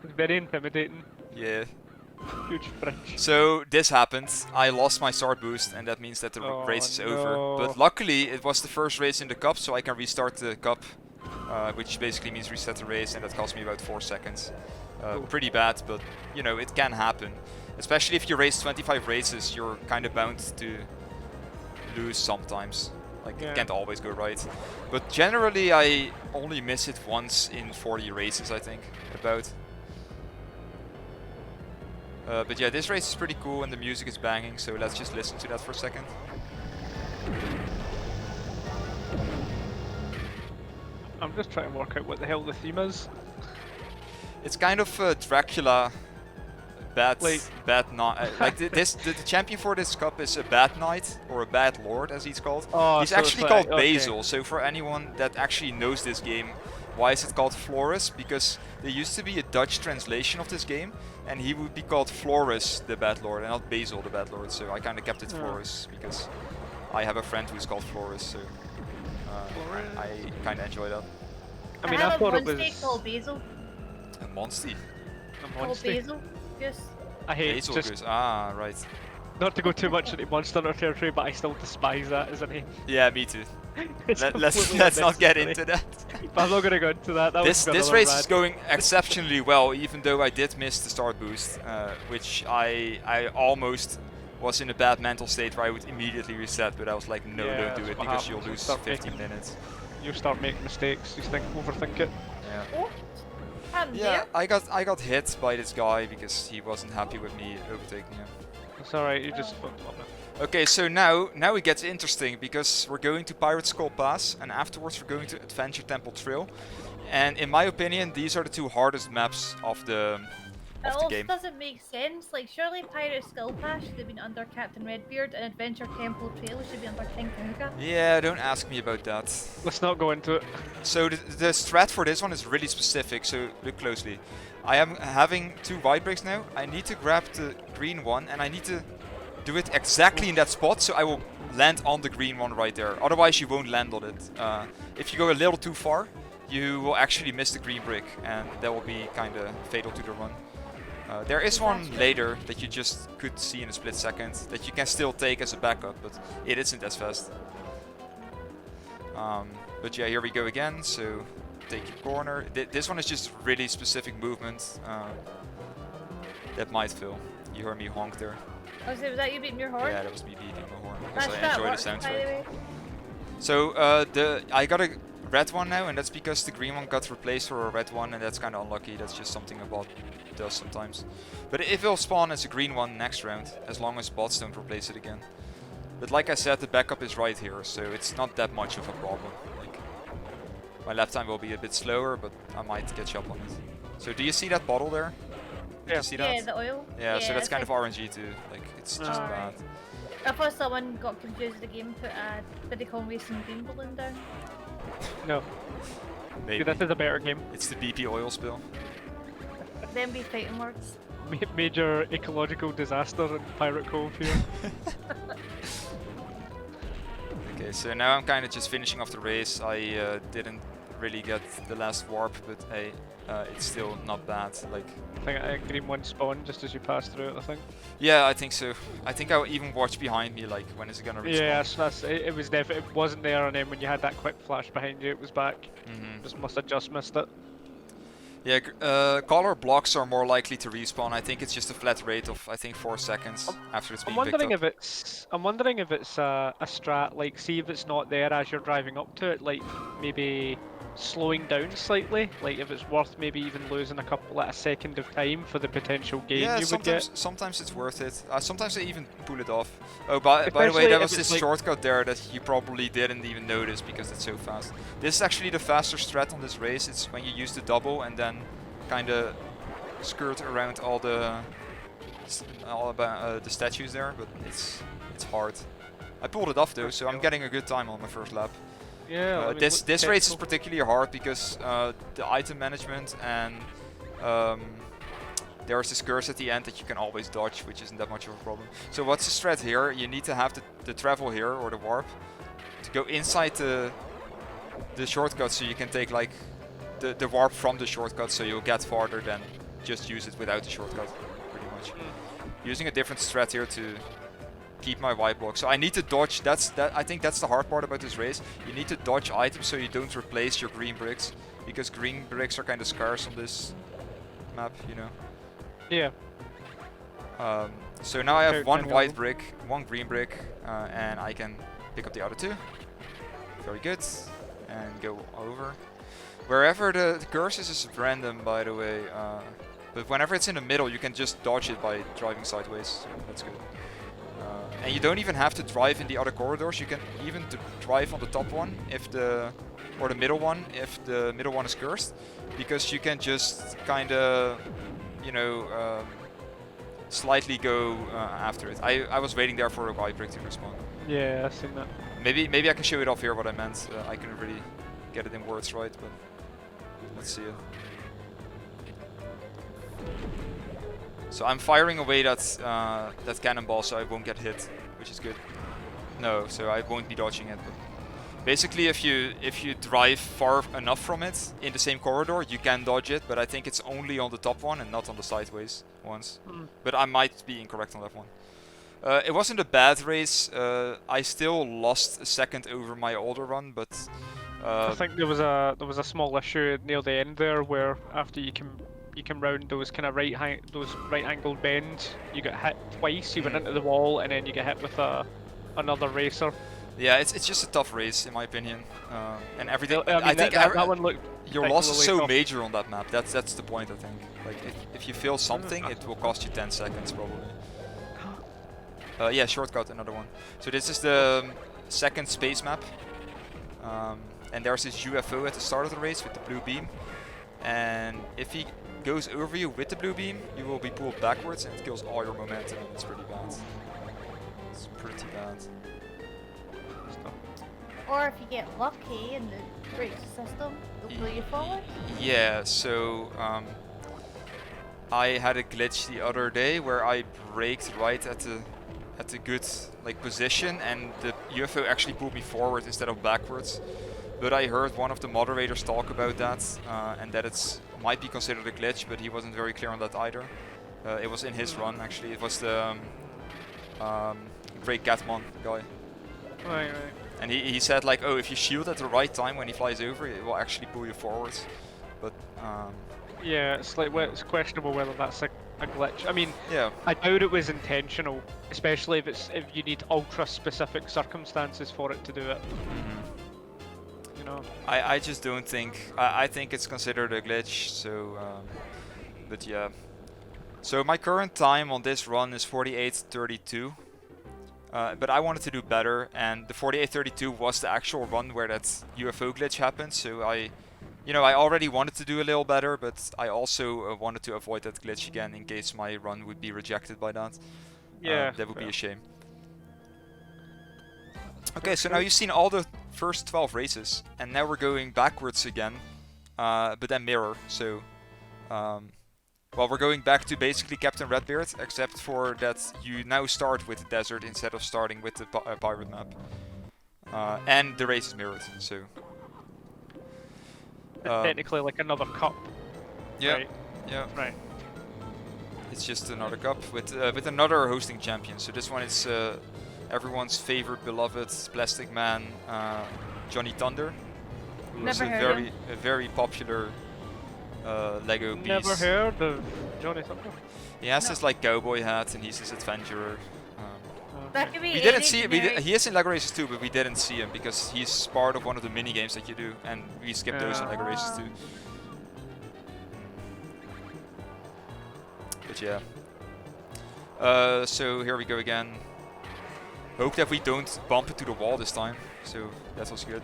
It's very intimidating. Yeah. Huge fridge. So this happened. I lost my start boost, and that means that the Oh, race is no. over. But luckily, it was the first race in the cup, so I can restart the cup, which basically means reset the race, and that cost me about 4 seconds. Cool. Pretty bad, but you know, it can happen. Especially if you race 25 races, you're kind of bound to lose sometimes. Like, Yeah. it can't always go right. But generally, I only miss it once in 40 races, I think, about. But yeah, this race is pretty cool and the music is banging, so let's just listen to that for a second. I'm just trying to work out what the hell the theme is. It's kind of Dracula, bad knight. Like the champion for this cup is a bad knight or a bad lord, as he's called. Oh, He's so it's actually like- called okay. Basil. So for anyone that actually knows this game, why is it called Florus? Because there used to be a Dutch translation of this game, and he would be called Florus, the bad lord, and not Basil, the bad lord. So I kind of kept it Oh. Florus because I have a friend who's called Florus. So I kind of enjoy that. I mean, have I a thought it monster was called Basil. A Monstie. a Called monster. Basil. Yes. I hate Basil just goes. Ah, right. not to go too much into Monster Hunter territory, but I still despise that as a name. Yeah, me too. It's Let's completely not get unnecessary. into that. But I'm not gonna go into that. That This was this another race rant. is going exceptionally well, even though I did miss the start boost, which I almost was in a bad mental state where I would immediately reset, but I was like, no, Yeah, don't do that's it what because you'll happens. You lose start 15 making- minutes. You start making mistakes. You overthink it. Yeah. Oh, I'm Yeah, there. I got hit by this guy because he wasn't happy with me overtaking him. It's alright. You just fucked up. Okay, so now it gets interesting because we're going to Pirate Skull Pass and afterwards we're going to Adventure Temple Trail. And in my opinion, these are the two hardest maps of the It also game. doesn't make sense. Like, surely Pirate Skull Pass should have been under Captain Redbeard and Adventure Temple Trail should be under King Kahuga. Yeah, don't ask me about that. Let's not go into it. So the strat for this one is really specific, so look closely. I am having 2 white bricks now. I need to grab the green one and I need to do it exactly in that spot, so I will land on the green one right there. Otherwise you won't land on it. If you go a little too far, you will actually miss the green brick and that will be kind of fatal to the run. There is one later that you just could see in a split second that you can still take as a backup, but it isn't as fast. But yeah, here we go again, so take your corner. This one is just really specific movement that might fail. You heard me honk there. Oh, so was that you beating your horn? Yeah, that was me beating my horn because That's I that enjoy the works, by the soundtrack. way. So I got a red one now, and that's because the green one got replaced for a red one, and that's kind of unlucky. That's just something a bot does sometimes. But it will spawn as a green one next round, as long as bots don't replace it again. But like I said, the backup is right here, so it's not that much of a problem. Like, my lap time will be a bit slower, but I might catch up on it. So do you see that bottle there? Did Yeah. you see that? Yeah, the oil. Yeah, so that's it's kind of like- RNG too. Like, it's just bad. Alright. I thought someone got confused with the game, put a Diddy Kong Racing green balloon down. No. Maybe. This is a better game. It's the BP oil spill. Then be fighting words. Major ecological disaster in Pirate Cove here. Okay, so now I'm kind of just finishing off the race. I didn't really get the last warp, but hey, it's still not bad. Like, I think a green one spawned just as you passed through it, I think. yeah, I think so. I think I'll even watch behind me, like, when is it gonna respawn? Yeah, it was it wasn't there, and then when you had that quick flash behind you, it was back. Mhm. Just must have just missed it. Yeah, color blocks are more likely to respawn. I think it's just a flat rate of, I think, 4 seconds after it's I'm being picked wondering up. if it's a strat, like, see if it's not there as you're driving up to it, like maybe slowing down slightly, like if it's worth maybe even losing a second of time for the potential gain Yeah, you would get. sometimes it's worth it. Sometimes I even pull it off. Oh, by the way, Especially there if was it's this like- shortcut there that you probably didn't even notice because it's so fast. This is actually the faster strat on this race. It's when you use the double and then kind of skirt around all the the statues there, but it's hard. I pulled it off though, so I'm getting a good time on my first lap. Yeah, I mean, This look, race is technical- particularly hard because the item management and there's this curse at the end that you can always dodge, which isn't that much of a problem. So what's the strat here? You need to have the travel here, or the warp, to go inside the shortcut so you can take like the warp from the shortcut, so you'll get farther than just use it without the shortcut, pretty much. Using a different strat here to keep my white block. So I need to dodge. I think that's the hard part about this race. You need to dodge items so you don't replace your green bricks, because green bricks are kind of scarce on this map, you know. Yeah. So now I have Okay, one then white go. brick, one green brick, and I can pick up the other two. Very good. And go over. Wherever the curse is random, by the way. But whenever it's in the middle, you can just dodge it by driving sideways. So that's good. And you don't even have to drive in the other corridors. You can even drive on the top one or the middle one if the middle one is cursed, because you can just kind of, slightly go after it. I was waiting there for a white brick to respawn. Yeah, I've seen that. Maybe I can show it off here what I meant. I couldn't really get it in words right, but let's see it. So I'm firing away that cannonball so I won't get hit, which is good. No, so I won't be dodging it. But basically, if you drive far enough from it in the same corridor, you can dodge it. But I think it's only on the top one and not on the sideways ones. But I might be incorrect on that one. It wasn't a bad race. I still lost a second over my older run, but I think there was a small issue near the end there where after you come round those kind of right angled bends, you get hit twice. You went into the wall and then you get hit with another racer. Yeah, it's just a tough race in my opinion, and everything. I mean, that one looked. Your loss is so tough. major on that map. That's the point, I think. Like if you fail something, it will cost you 10 seconds probably. Yeah, shortcut, another one. So this is the second space map, and there's this UFO at the start of the race with the blue beam, and if he goes over you with the blue beam, you will be pulled backwards and it kills all your momentum, and it's pretty bad. It's pretty bad. Or if you get lucky in the brake system, it'll pull you forward. Yeah, so I had a glitch the other day where I braked right at the good position, and the UFO actually pulled me forward instead of backwards. But I heard one of the moderators talk about that, and that it might be considered a glitch, but he wasn't very clear on that either. It was in his run actually. It was the Great Catmon guy. Right. And he said like, oh, if you shield at the right time when he flies over, it will actually pull you forwards. But yeah, it's questionable whether that's a glitch. I mean, yeah, I doubt it was intentional, especially if you need ultra specific circumstances for it to do it. You know. I just don't think. I think it's considered a glitch. So, but yeah. So my current time on this run is 48:32. But I wanted to do better, and the 48:32 was the actual run where that UFO glitch happened. So I already wanted to do a little better, but I also wanted to avoid that glitch again in case my run would be rejected by that. Yeah, that would be a shame. Okay, so now you've seen all the first 12 races, and now we're going backwards again, but then mirror. So, well, we're going back to basically Captain Redbeard, except for that you now start with the desert instead of starting with the pirate map. And the race is mirrored, so... technically like another cup. Yeah, right? yeah. Right. It's just another cup with another hosting champion. So this one is everyone's favorite beloved plastic man, Johnny Thunder, who was a very popular Lego piece. Never heard of Johnny Thunder. He has this like cowboy hat and he's this adventurer. That could be We didn't see him. He is in Lego Races too, but we didn't see him because he's part of one of the mini games that you do, and we skipped those in Lego Races too. But yeah. So here we go again. Hope that we don't bump into the wall this time. So that was good.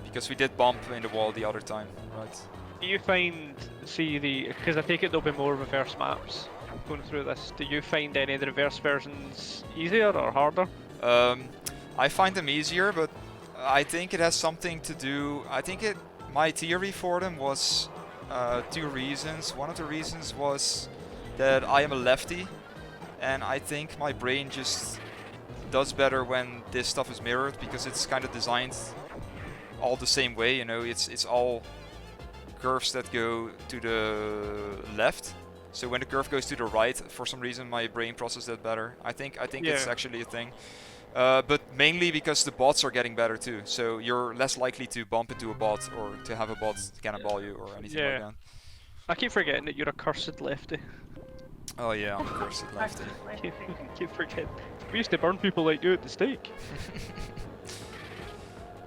Because we did bump in the wall the other time, right? Do you find, because I take it there'll be more reverse maps going through this, do you find any of the reverse versions easier or harder? I find them easier, but I think it has something to do... my theory for them was two reasons. One of the reasons was that I am a lefty, and I think my brain just does better when this stuff is mirrored, because it's kind of designed all the same way, it's all curves that go to the left. So when the curve goes to the right, for some reason my brain processes that better. I think it's actually a thing. But mainly because the bots are getting better too. So you're less likely to bump into a bot or to have a bot cannonball you or anything like that. I keep forgetting that you're a cursed lefty. Oh yeah, of course it left. Keep forgetting. We used to burn people like you at the stake.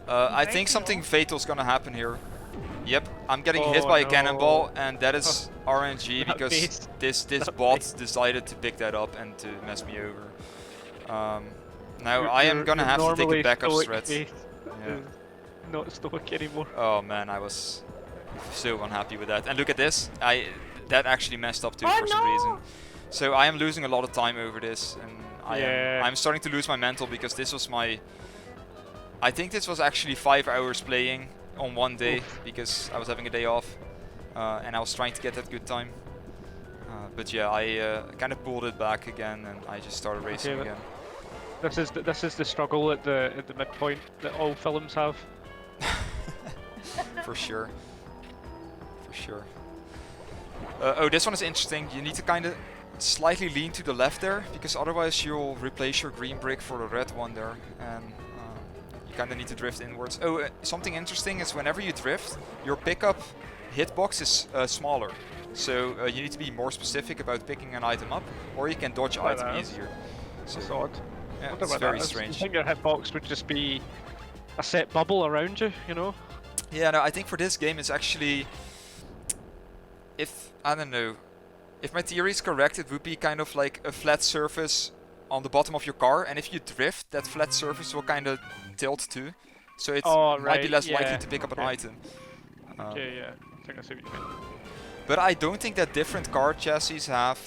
I Very think something cool. fatal's gonna happen here. Yep, I'm getting hit Oh, by a no. cannonball, and that is RNG That because face. this That bot face. decided to pick that up and to mess me over. Now Your- I am your- gonna your have to take a normally backup stoic threat. face Yeah. is not stoic anymore. Oh man, I was so unhappy with that. And look at this, that actually messed up too Oh for some reason. no! So I am losing a lot of time over this, and Yeah. I'm starting to lose my mental because this was I think this was actually 5 hours playing on one day because I was having a day off, and I was trying to get that good time. But yeah, I kind of pulled it back again, and I just started racing Okay, again. This is the struggle at the midpoint that all films have. For sure. For sure. Oh, this one is interesting. You need to kind of slightly lean to the left there, because otherwise you'll replace your green brick for the red one there, and you kind of need to drift inwards. Oh, something interesting is whenever you drift, your pickup hitbox is smaller. So you need to be more specific about picking an item up, or you can dodge Like item that. easier. So It's odd. yeah, Wonder it's what very that is. strange. You think your hitbox would just be a set bubble around you, you know? Yeah, no, I think for this game it's actually, I don't know, if my theory is correct, it would be kind of like a flat surface on the bottom of your car, and if you drift, that flat surface will kind of tilt too. So it Oh, might be right, less likely yeah, to pick up an okay. item. Okay, yeah. I think I see what you mean. But I don't think that different car chassis have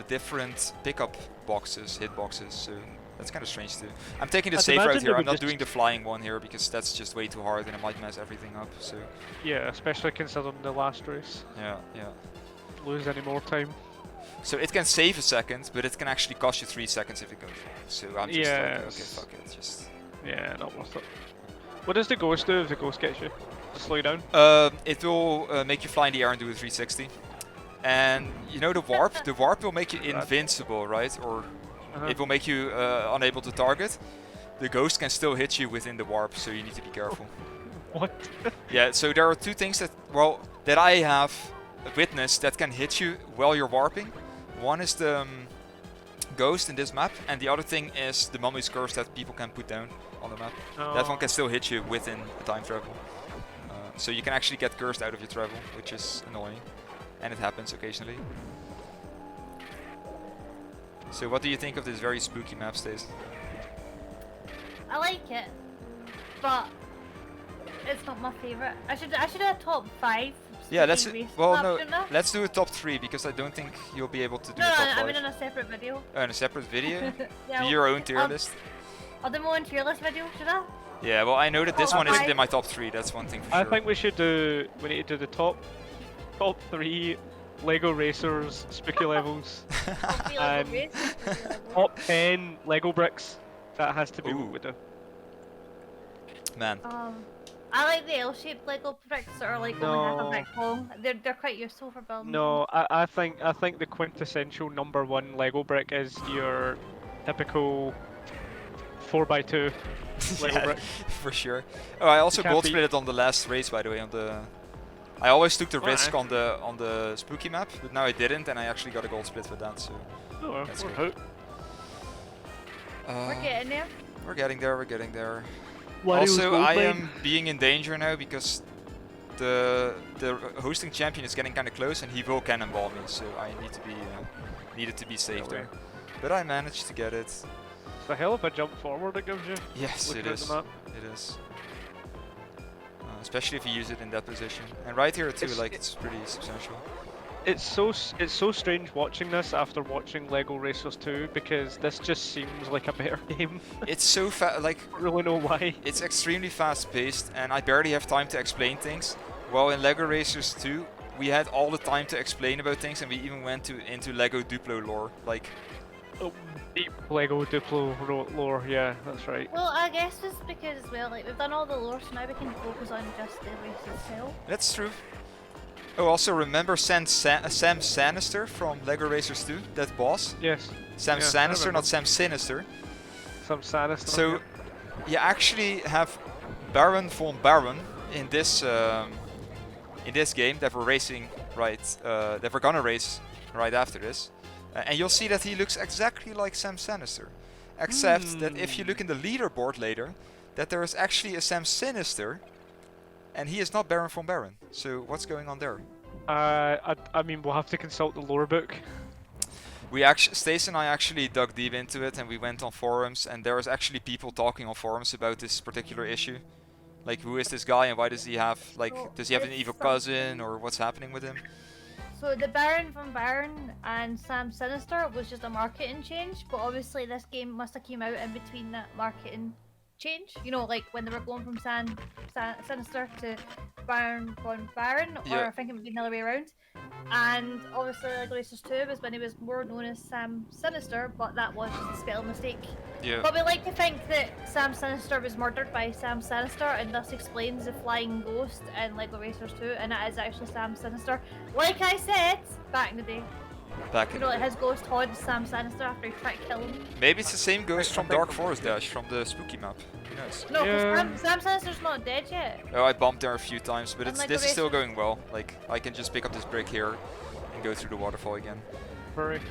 different pickup boxes, hitboxes, so that's kind of strange too. I'm taking the I'd safe route imagine here, they I'm would not just- doing the flying one here because that's just way too hard and it might mess everything up, so Yeah, especially considering the last race. yeah. Lose any more time. So it can save a second, but it can actually cost you 3 seconds if it goes wrong. So I'm just like, okay, Yes. fuck it, just... Yeah, not worth it. What does the ghost do if the ghost gets you? Just slow you down? It will make you fly in the air and do a 360. And you know the warp? The warp will make you invincible, right? Or it will make you unable to target. The ghost can still hit you within the warp, so you need to be careful. What? Yeah, so there are two things that I have witnessed that can hit you while you're warping. One is the ghost in this map, and the other thing is the mummy's curse that people can put down on the map. That one can still hit you within time travel. So you can actually get cursed out of your travel, which is annoying. And it happens occasionally. So what do you think of this very spooky map, Stace? I like it, but it's not my favorite. I should have a top 5. Yeah, let's speaking race well maps, no, shouldn't I? let's do a top 3 because I don't think you'll be able to do No, a top no, 5. I mean in a separate video. Oh, in a separate video? Yeah, Do your own tier I'll- list? I'll do my own tier list video, should I? Yeah, well I know that this Top one isn't 5. in my top 3, that's one thing for I sure. think we need to do the top 3 Lego Racers spooky levels. I'll be like a Um, race video. Top 10 Lego bricks. That has to be Ooh. what we do. Man. I like the L-shaped Lego bricks that are like only half a No. brick long. They're quite useful for building. No, I think the quintessential number 1 Lego brick is your typical 4x2 Lego Yeah, brick. for sure. Oh, I also can't gold beat- split it on the last race, by the way. I always took the Alright. risk on the spooky map, but now I didn't, and I actually got a gold split with that. So Oh, well, That's we're good. out. We're getting there. we're getting there. We're getting there. Wario's Also, gold I mine. am being in danger now because the hosting champion is getting kind of close, and he will cannonball me. So I need to be needed to be safe Yeah, there. But I managed to get it. It's a hell of a jump forward it gives you. Yes, looking it at is. the map. It is. Especially if you use it in that position. And right here too, It's- like it's pretty substantial. It's so strange watching this after watching Lego Racers 2 because this just seems like a better game. It's so like I don't really know why. it's extremely fast paced, and I barely have time to explain things. While in Lego Racers 2, we had all the time to explain about things, and we even went into Lego Duplo lore. Like, Deep Lego Duplo lore, yeah, that's right. Well, I guess it's because as well, like we've done all the lore, so now we can focus on just the race itself. that's true. Oh, also remember Sam Sanister from Lego Racers 2, that boss? Yes, Sam Yeah, I Sanister, remember. not Sam Sinister. some saddest. So, you actually have Baron von Baron in this game that we're racing that we're gonna race right after this. And you'll see that he looks exactly like Sam Sinister. Except that if you look in the leaderboard later, that there is actually a Sam Sinister, and he is not Baron von Baron. So what's going on there? I mean, we'll have to consult the lore book. Stace and I actually dug deep into it, and we went on forums, and there was actually people talking on forums about this particular issue. Like, who is this guy, and why does he have, like, does he have an evil cousin, or what's happening with him? So the Baron von Baron and Sam Sinister was just a marketing change, but obviously this game must have came out in between that marketing change. You know, like when they were going from Sinister to Baron von Baron, or I think it would be the other way around. And obviously, like Glitchless 2 was when he was more known as Sam Sinister, but that was just a spelling mistake. Yeah. But we like to think that Sam Sinister was murdered by Sam Sinister, and thus explains the flying ghost in Lego Racers 2, and it is actually Sam Sinister. Like I said, back in the day. You know, like his ghost haunts Sam Sinister after he tried to kill him. Maybe it's the same ghost from Dark Forest Dash, from the spooky map. Who knows? No, because Sam Sinister's not dead yet. Oh, I bumped there a few times, but this is still Racers. going well. Like, I can just pick up this brick here and go through the waterfall again. Hurry.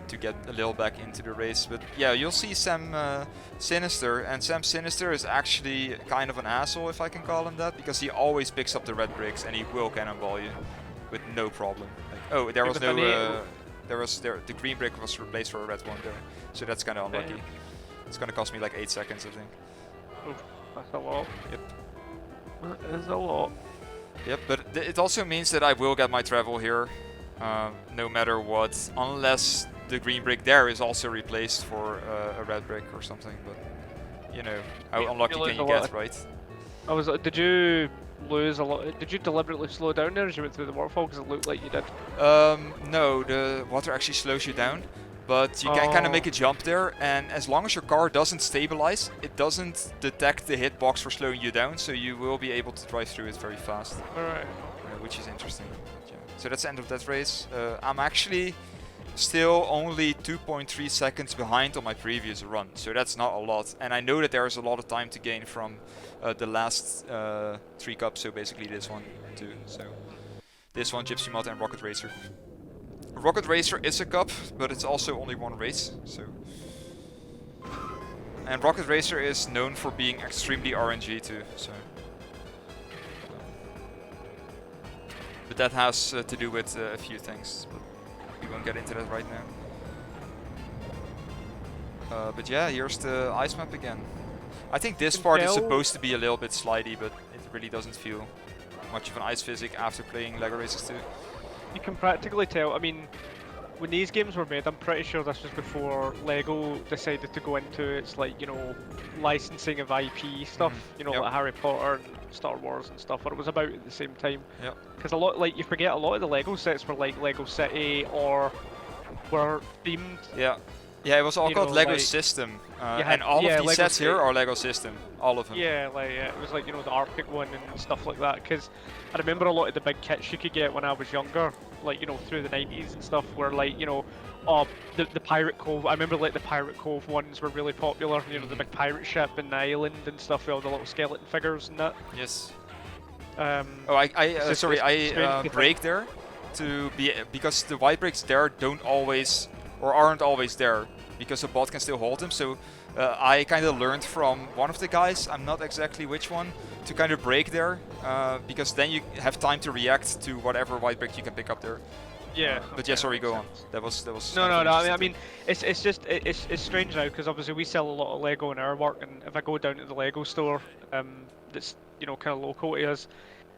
To get a little back into the race. But yeah, you'll see Sam Sinister, and Sam Sinister is actually kind of an asshole, if I can call him that, because he always picks up the red bricks and he will cannonball you with no problem. Like, oh, there was no the green brick was replaced for a red one there, so that's kind of unlucky. It's gonna cost me like 8 seconds, I think. Oh, that's a lot. Yep. That is a lot. Yep, but it also means that I will get my travel here, no matter what, unless the green brick there is also replaced for a red brick or something. But you know, how unlucky can you get, right? Did you lose a lot? Did you deliberately slow down there as you went through the waterfall? Because it looked like you did. No, the water actually slows you down, but you can kind of make a jump there, and as long as your car doesn't stabilize, it doesn't detect the hitbox for slowing you down, so you will be able to drive through it very fast. Alright. Which is interesting. Yeah. So that's the end of that race. I'm actually still only 2.3 seconds behind on my previous run, so that's not a lot. And I know that there is a lot of time to gain from the last 3 cups, so basically this one too. So this one, Gypsy Mod and Rocket Racer. Rocket Racer is a cup, but it's also only one race. So, and Rocket Racer is known for being extremely RNG too. So, but that has to do with a few things. But we won't get into that right now. But yeah, here's the ice map again. I think this part is supposed to be a little bit slidey, but it really doesn't feel much of an ice physic after playing Lego Racers 2. You can practically tell. I mean, when these games were made, I'm pretty sure this was before Lego decided to go into its, like, you know, licensing of IP stuff. You know, like Harry Potter and Star Wars and stuff. But it was about at the same time. Yeah. Because a lot, like, you forget a lot of the Lego sets were like Lego City or were themed. Yeah. Yeah, it was all called Lego System, and all of these Lego sets here are Lego System, all of them. Yeah, like it was like, you know, the Arctic one and stuff like that. Because I remember a lot of the big kits you could get when I was younger, like, you know, through the 90s and stuff, were like, you know, the Pirate Cove. I remember like the Pirate Cove ones were really popular. You know, the big pirate ship and the island and stuff with all the little skeleton figures and that. Yes. Sorry, I break there to be because the white bricks there don't always or aren't always there, because a bot can still hold them. So I kind of learned from one of the guys, I'm not exactly which one, to kind of break there, because then you have time to react to whatever white brick you can pick up there. Yeah. But yeah, sorry, go on. That was. No. I mean, it's just it's strange now, because obviously we sell a lot of Lego in our work, and if I go down to the Lego store, that's, you know, kind of local to us,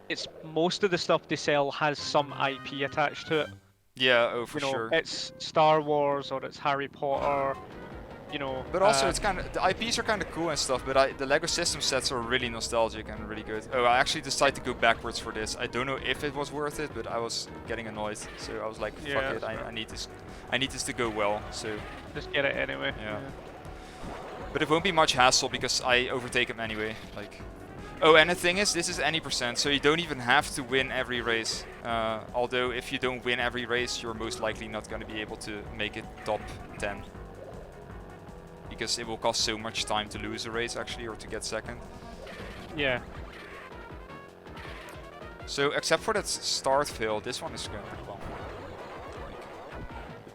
it's most of the stuff they sell has some IP attached to it. Yeah, oh for you know, sure. It's Star Wars or it's Harry Potter, you know. But also it's kind of, the IPs are kind of cool and stuff, but the Lego system sets are really nostalgic and really good. Oh, I actually decided to go backwards for this. I don't know if it was worth it, but I was getting annoyed, so I was like, fuck it, I need this to go well, so. Just get it anyway. Yeah. But it won't be much hassle because I overtake him anyway, like. Oh, and the thing is, this is any percent, so you don't even have to win every race. Although, if you don't win every race, you're most likely not going to be able to make it top 10. Because it will cost so much time to lose a race, actually, or to get second. Yeah. So, except for that start fail, this one is going pretty well.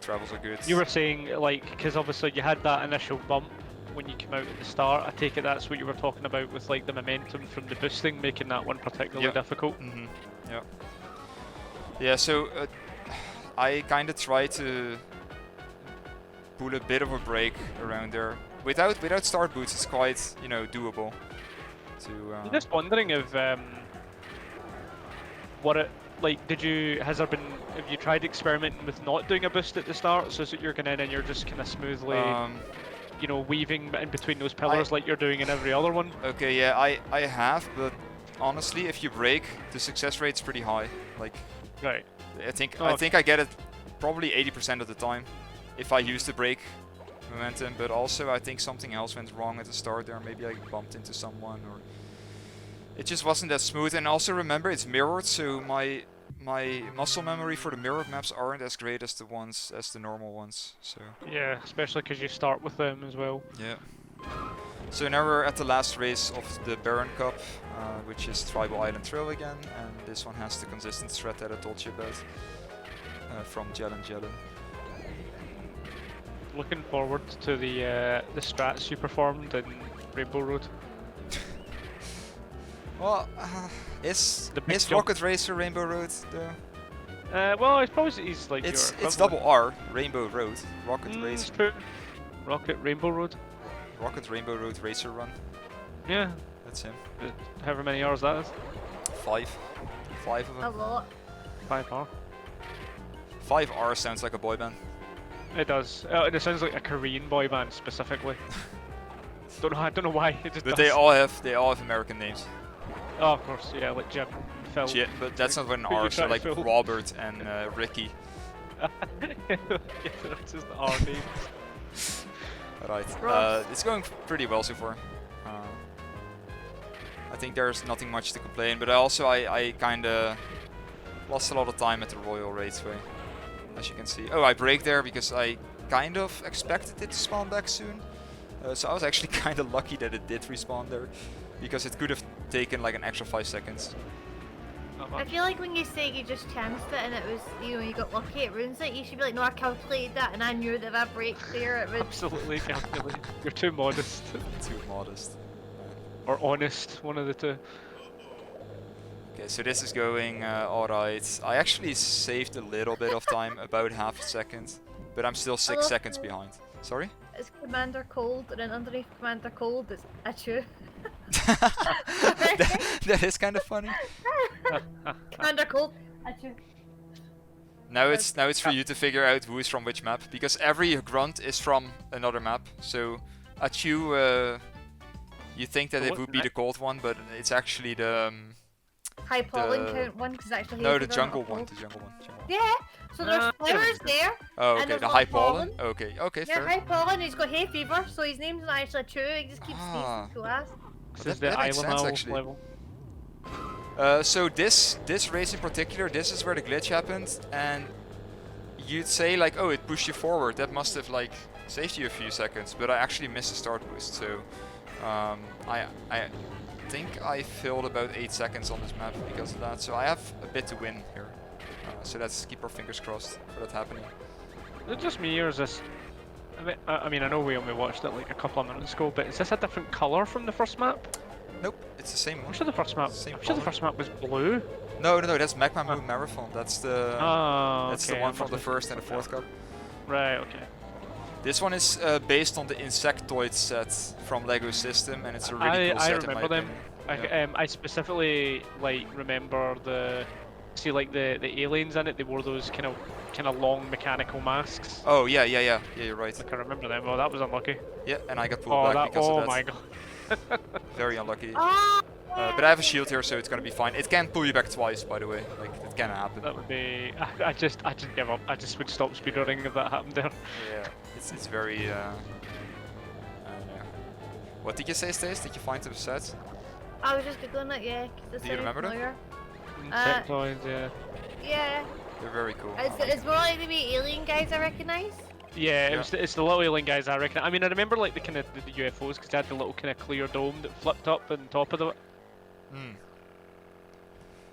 travels are good. You were saying, like, because obviously you had that initial bump when you came out at the start. I take it that's what you were talking about with like the momentum from the boosting, making that one particularly difficult. Yeah. Yeah. So I kind of try to pull a bit of a break around there. Without start boots, it's quite doable. I'm just wondering if what it like. Have you tried experimenting with not doing a boost at the start, so that you're going in and you're just kind of smoothly, weaving in between those pillars like you're doing in every other one? Okay, yeah, I have, but honestly, if you break, the success rate's pretty high. Like, right. I think I get it probably 80% of the time if I use the break momentum, but also I think something else went wrong at the start there. Maybe I bumped into someone, or it just wasn't that smooth. And also remember, it's mirrored, so my muscle memory for the mirrored maps aren't as great as the normal ones. So yeah, especially because you start with them as well. yeah. So now we're at the last race of the Baron Cup, which is Tribal Island Trail again, and this one has the consistent threat that I told you about from Jelen. Looking forward to the strats you performed in Rainbow Road. Well, is Rocket Racer Rainbow Road though? Well, I suppose he's like it's double R, Rainbow Road, Rocket Racer. It's true. Rocket Rainbow Road. Rocket Rainbow Road Racer Run. Yeah. That's him. However many hours that is. 5 of them. A lot. 5R. 5R sounds like a boy band. It does. And it sounds like a Korean boy band specifically. I don't know why. It just But does. they all have American names. Oh, of course, yeah, like Jim, Phil. Yeah, but that's not with an Who you R, so trying like to fill? Robert and Ricky. Yeah, that's just the R names. Right. Ross. It's going pretty well so far. I think there's nothing much to complain, but I kind of lost a lot of time at the Royal Raceway, as you can see. Oh, I brake there because I kind of expected it to spawn back soon. So I was actually kind of lucky that it did respawn there, because it could have taken like an extra 5 seconds. I feel like when you say you just chanced it and it was, you got lucky, it ruins it. You should be like, no, I calculated that and I knew that if I braked there, it would. Absolutely calculated. You're too modest. Too modest. Or honest, one of the two. Okay, so this is going alright. I actually saved a little bit of time, about half a second, but I'm still 6 seconds behind. Sorry? It's Commander Cold, and then underneath Commander Cold is Achu. that is kind of funny. Commander Cold, Achu. Now it's for you to figure out who is from which map, because every grunt is from another map. So Achu, you think that it would be the cold one, but it's actually the High pollen count one, because actually no, the jungle one. The jungle one. Yeah, so there's flowers there. Oh, and okay, there's the not high pollen. pollen. Okay, Yeah, fair. high pollen. He's got hay fever, so his name's not actually Achu. He just keeps Ah. sneezing glass. This That- is the that makes Island sense, Owl actually. level. So this race in particular, this is where the glitch happened, and you'd say like, oh, it pushed you forward. That must have like saved you a few seconds, but I actually missed a start boost. So I think I filled about 8 seconds on this map because of that. So I have a bit to win here. So let's keep our fingers crossed for that happening. Is it just me or is this? I mean, I know we only watched it like a couple of minutes ago, but is this a different color from the first map? Nope, it's the same one. I'm sure the first map. Same I'm sure the color. first map was blue. No, that's Magma Moon Marathon. That's the that's the okay, one I from the must first and the fourth cup. Right. Okay. This one is based on the Insectoid set from Lego System, and it's a really cool I set remember in my them. opinion. I specifically like remember the the aliens in it. They wore those kind of long mechanical masks. Oh yeah, you're right. Like I remember them. Oh, that was unlucky. Yeah, and I got pulled back because of that. My god. Very unlucky. Ah! But I have a shield here, so it's gonna be fine. It can pull you back twice, by the way. Like it can happen. That would be. I just give up. I just would stop speedrunning if that happened there. Yeah, it's very. Yeah. What did you say, Stace? Did you find the set? I was just googling it, yeah. 'Cause it Do you sounded remember them? familiar. Insectoids, yeah. Yeah. They're very cool. It's more like the wee alien guys I recognise. Yeah, Yeah. it's the little alien guys I reckon. I mean, I remember like the kind of the UFOs because they had the little kind of clear dome that flipped up on top of it.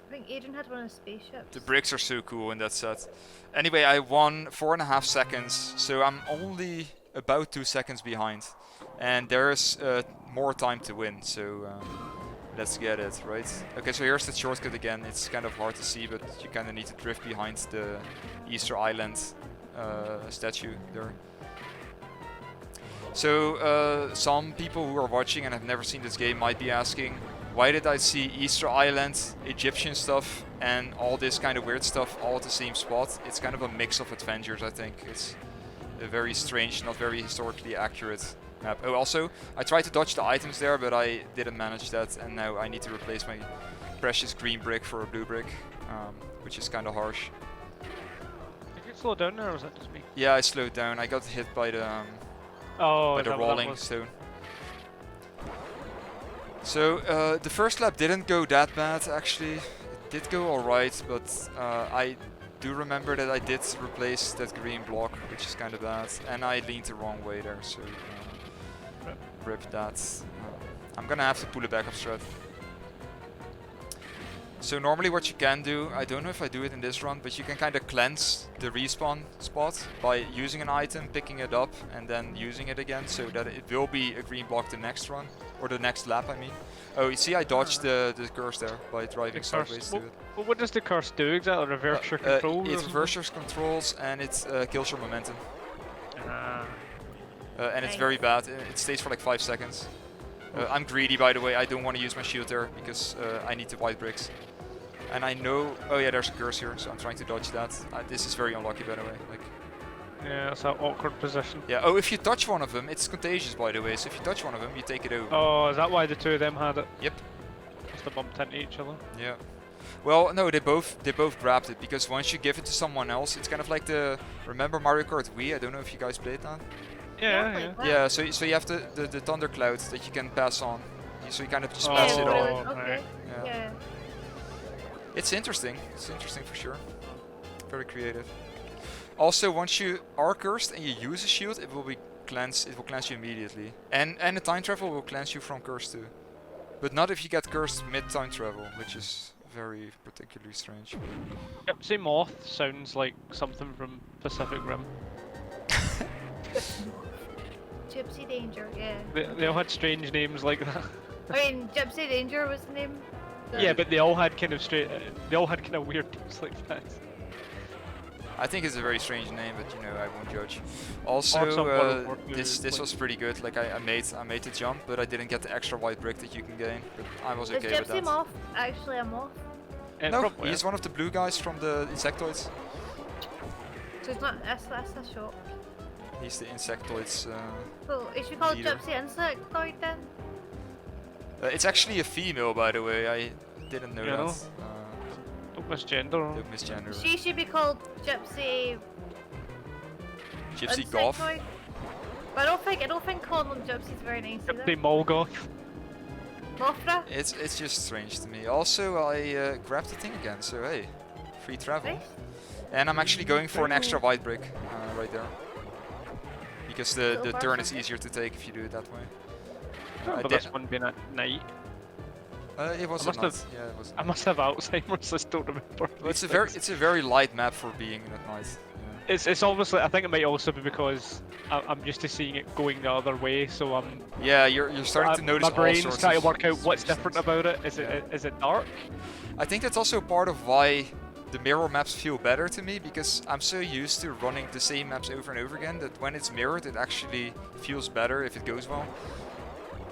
I think Adrian had one of the spaceships. The bricks are so cool in that set. Anyway, I won 4.5 seconds, so I'm only about 2 seconds behind. And there's more time to win, so let's get it, right? Okay, so here's the shortcut again. It's kind of hard to see, but you kind of need to drift behind the Easter Island statue there. So some people who are watching and have never seen this game might be asking, why did I see Easter Island, Egyptian stuff, and all this kind of weird stuff all at the same spot? It's kind of a mix of adventures, I think. It's a very strange, not very historically accurate map. Oh, also, I tried to dodge the items there, but I didn't manage that, and now I need to replace my precious green brick for a blue brick, which is kind of harsh. Did you slow down there, or was that just me? Yeah, I slowed down. I got hit by the Oh, rolling stone. So the first lap didn't go that bad actually. It did go alright, but I do remember that I did replace that green block, which is kind of bad, and I leaned the wrong way there, so rip that. I'm gonna have to pull it back up strat. So normally what you can do, I don't know if I do it in this run, but you can kind of cleanse the respawn spot by using an item, picking it up, and then using it again, so that it will be a green block the next run, or the next lap I mean. Oh, you see I dodged the curse there by driving sideways to it. What does the curse do exactly? Reverse your controls? It reverses your controls and it kills your momentum. And it's very bad, it stays for like 5 seconds. I'm greedy by the way, I don't want to use my shield there because I need the white bricks. And I know, oh yeah, there's a curse here, so I'm trying to dodge that. This is very unlucky by the way. Like, yeah, it's an awkward position. yeah, oh, if you touch one of them, it's contagious by the way, so if you touch one of them, you take it over. Oh, is that why the two of them had it? Yep. Must have bumped into each other. Yeah. Well, no, they both grabbed it, because once you give it to someone else, it's kind of like the, remember Mario Kart Wii? I don't know if you guys played that. Yeah. Yeah, so you have the thunder clouds that you can pass on. So you kind of just pass it on. Okay. Yeah. It's interesting for sure. Very creative. Also, once you are cursed and you use a shield, it will be cleansed. It will cleanse you immediately. And the time travel will cleanse you from curse too. But not if you get cursed mid time travel, which is very particularly strange. Gypsy Moth sounds like something from Pacific Rim. Gypsy Danger, yeah. They all had strange names like that. I mean, Gypsy Danger was the name. Yeah, but they all had kind of they all had kind of weird names like that. I think it's a very strange name, but you know, I won't judge. Also, this was pretty good. Like I made the jump, but I didn't get the extra white brick that you can gain. But I was okay with that. Is Gypsy Moth actually a moth? No, he's one of the blue guys from the insectoids. So it's not. That's a shock. He's the insectoids. So is she called leader. Gypsy Insectoid then? It's actually a female, by the way. I didn't know that. Don't misgender. Don't misgender. She should be called Gypsy. Gypsy Goth. But I don't think calling them Gypsy is very nice. Gypsy Molgoth. Mothra. It's just strange to me. Also, I grabbed the thing again, so hey, free travel. Nice. And I'm actually going for an extra white brick right there, because the turn is easier to take if you do it that way. But this one being at night. It was at night. Yeah, it was. I must have Alzheimer's. I don't remember. Well, it's a very light map for being at night. Yeah. It's obviously. I think it might also be because I'm used to seeing it going the other way. So I'm. Yeah, you're starting to notice. My brain's all sorts trying of to work out what's things. different about it. Is it dark? I think that's also part of why the mirror maps feel better to me, because I'm so used to running the same maps over and over again that when it's mirrored, it actually feels better if it goes well.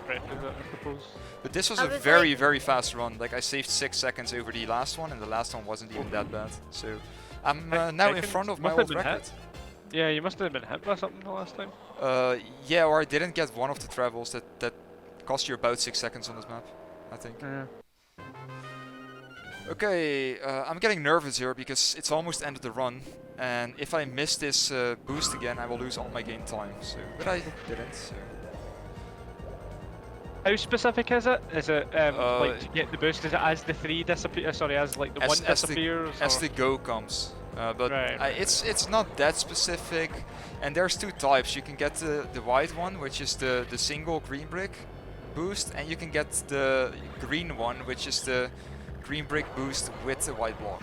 Right, I suppose. But this was a very fast run. Like I saved 6 seconds over the last one, and the last one wasn't even that bad. So I'm now in front of my old record. Yeah, you must have been hit by something the last time. Yeah, or I didn't get one of the travels that cost you about 6 seconds on this map, I think. Yeah. Okay, I'm getting nervous here because it's almost end of the run, and if I miss this boost again, I will lose all my game time. So, but I didn't. So. How specific is it? Is it like to get the boost? Is it as the three disappear? Sorry, as like the one disappears? As the go comes. But right. It's not that specific, and there's two types. You can get the white one, which is the single green brick boost, and you can get the green one, which is the green brick boost with the white block.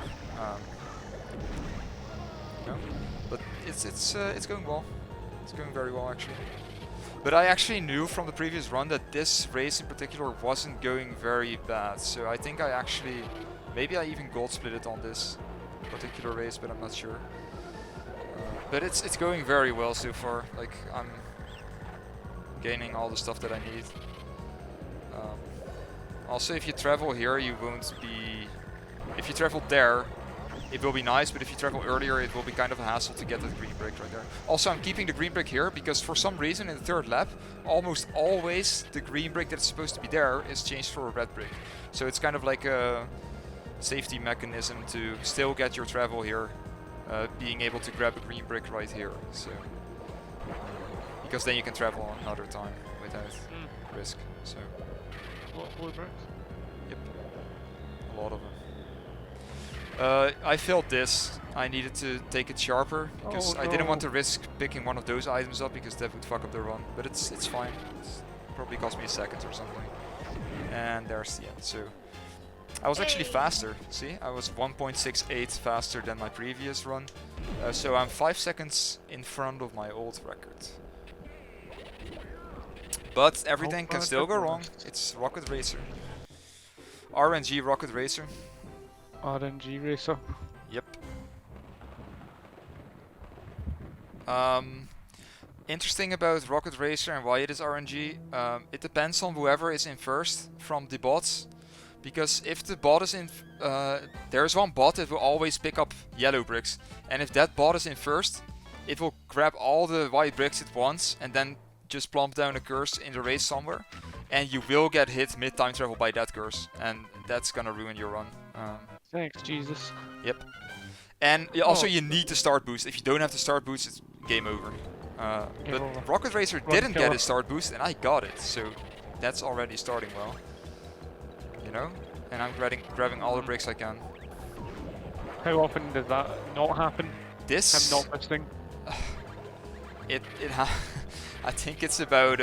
You know? But it's going well. It's going very well actually. But I actually knew from the previous run that this race in particular wasn't going very bad. So I think I actually, maybe I even gold split it on this particular race, but I'm not sure. But it's going very well so far. Like I'm gaining all the stuff that I need. Also, if you travel here, you won't be. If you travel there, it will be nice. But if you travel earlier, it will be kind of a hassle to get that green brick right there. Also, I'm keeping the green brick here because for some reason in the third lap, almost always the green brick that's supposed to be there is changed for a red brick. So it's kind of like a safety mechanism to still get your travel here, being able to grab a green brick right here. So because then you can travel another time without risk. So. A lot of blue bricks. Yep. A lot of them. I failed this. I needed to take it sharper because I didn't want to risk picking one of those items up because that would fuck up the run. But it's fine. It's probably cost me a second or something. And there's the end. So I was actually faster. See, I was 1.68 faster than my previous run. So I'm 5 seconds in front of my old record. But everything can still go wrong. It's Rocket Racer. RNG Rocket Racer. RNG Racer. Yep. Interesting about Rocket Racer and why it is RNG. It depends on whoever is in first from the bots. Because if the bot is in... there's one bot that will always pick up yellow bricks. And if that bot is in first, it will grab all the white bricks at once and then just plump down a curse in the race somewhere, and you will get hit mid-time travel by that curse, and that's gonna ruin your run. Thanks, Jesus. Yep. And also you need the start boost. If you don't have the start boost, it's game over. But over. Rocket Racer Run didn't get killer. his start boost, and I got it, so that's already starting well. You know? And I'm grabbing all the bricks I can. How often does that not happen? This... I'm not listening. I think it's about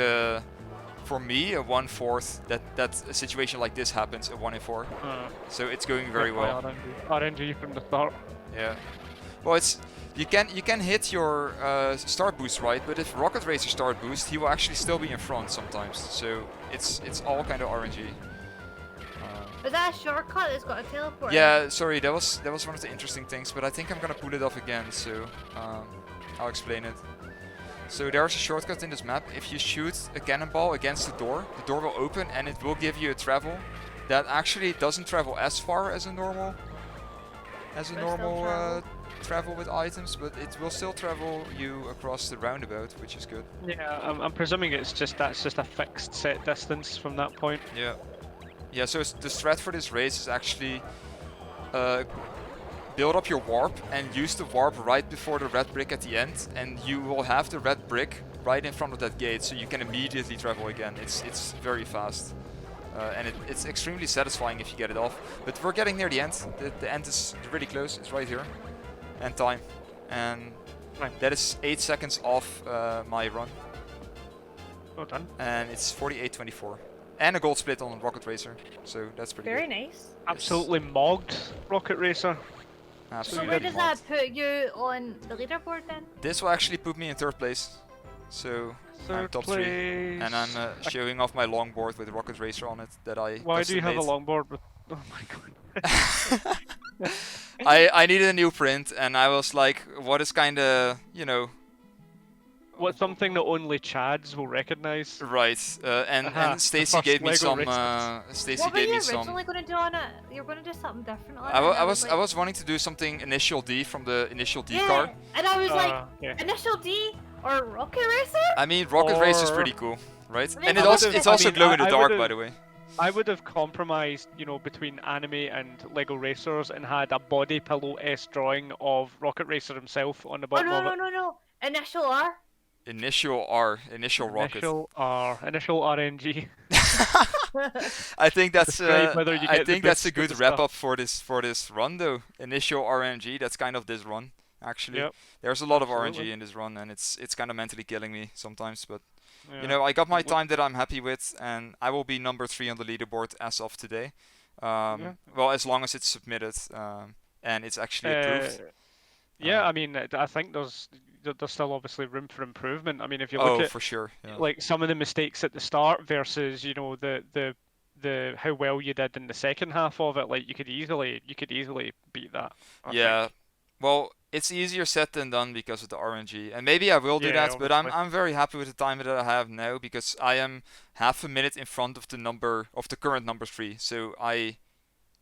for me a 1/4 that a situation like this happens, a 1 in 4. So it's going very well. RNG from the start. Yeah. Well, it's you can hit your start boost right, but if Rocket Racer start boost, he will actually still be in front sometimes. So it's all kind of RNG. Is that a shortcut that's got a teleport? Yeah, sorry, that was one of the interesting things, but I think I'm gonna pull it off again. So I'll explain it. So there's a shortcut in this map. If you shoot a cannonball against the door will open and it will give you a travel that actually doesn't travel as far as a normal travel with items, but it will still travel you across the roundabout, which is good. Yeah, I'm presuming that's just a fixed set distance from that point. Yeah. Yeah, so the strat for this race is actually build up your warp and use the warp right before the red brick at the end, and you will have the red brick right in front of that gate, so you can immediately travel again. It's very fast, and it's extremely satisfying if you get it off. But we're getting near the end. The end is really close. It's right here, and time, and that is 8 seconds off my run. Well done. And it's 48-24. And a gold split on Rocket Racer, so that's pretty Very good. nice. Absolutely mogged Rocket Racer. So Absolutely where does mocked. that put you on the leaderboard then? This will actually put me in third place. So I'm Third top 3. And I'm showing off my longboard with Rocket Racer on it that I Why do you have a custom longboard with... Oh my god. made. I needed a new print, and I was like, what is kinda, you know... What's something that only Chads will recognize? Right, and the Stacy first gave me Lego some... races. Stacy What were gave you me some... originally going to do on it? You were going to do something different on I it? and I was wanting to do something initial D from the initial D yeah, car. and I was like, yeah. Initial D or Rocket Racer? I mean, Rocket Racer is Or- pretty cool, right? I mean, And I would've- it's I also mean, glow in the I dark, would've- by the way. I would have compromised, between anime and Lego Racers and had a body pillow S drawing of Rocket Racer himself on the Oh bottom no of no it. no no! Initial R. Initial R, initial rocket. Initial R, initial RNG. I think that's Describe whether you I get the think that's a bits of good the wrap stuff. up for this run though. Initial RNG, that's kind of this run actually. Yep. There's a lot of Absolutely. RNG in this run, and it's kind of mentally killing me sometimes, but Yeah. you know, I got my Wh- time that I'm happy with, and I will be number 3 on the leaderboard as of today. Yeah. Well, as long as it's submitted and it's actually approved. Yeah, I mean, I think there's still obviously room for improvement. I mean, if you look Oh, at for sure. Yeah. like some of the mistakes at the start versus, you know, the how well you did in the second half of it, like you could easily beat that, I Yeah. think. Well, it's easier said than done because of the RNG, and maybe I will do Yeah, that. But I'm obviously. I'm very happy with the time that I have now because I am half a minute in front of the current number 3. So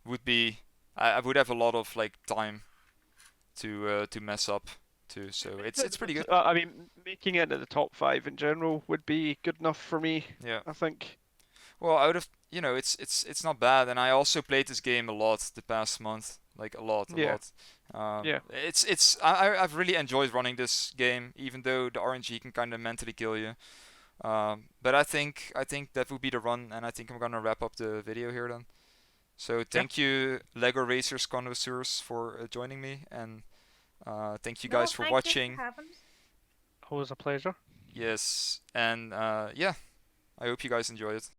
would be I would have a lot of like time to mess up too. So it's pretty good. I mean, making it into the top five in general would be good enough for me, Yeah. I think. Well, out of it's not bad, and I also played this game a lot the past month, like a Yeah, lot. yeah. I've really enjoyed running this game, even though the RNG can kind of mentally kill you. But I think that would be the run, and I think I'm gonna wrap up the video here then. So Yeah. thank you, Lego Racers connoisseurs, for joining me, and thank you No, guys for thank you watching. for having us. Always a pleasure. Yes, and yeah, I hope you guys enjoy it.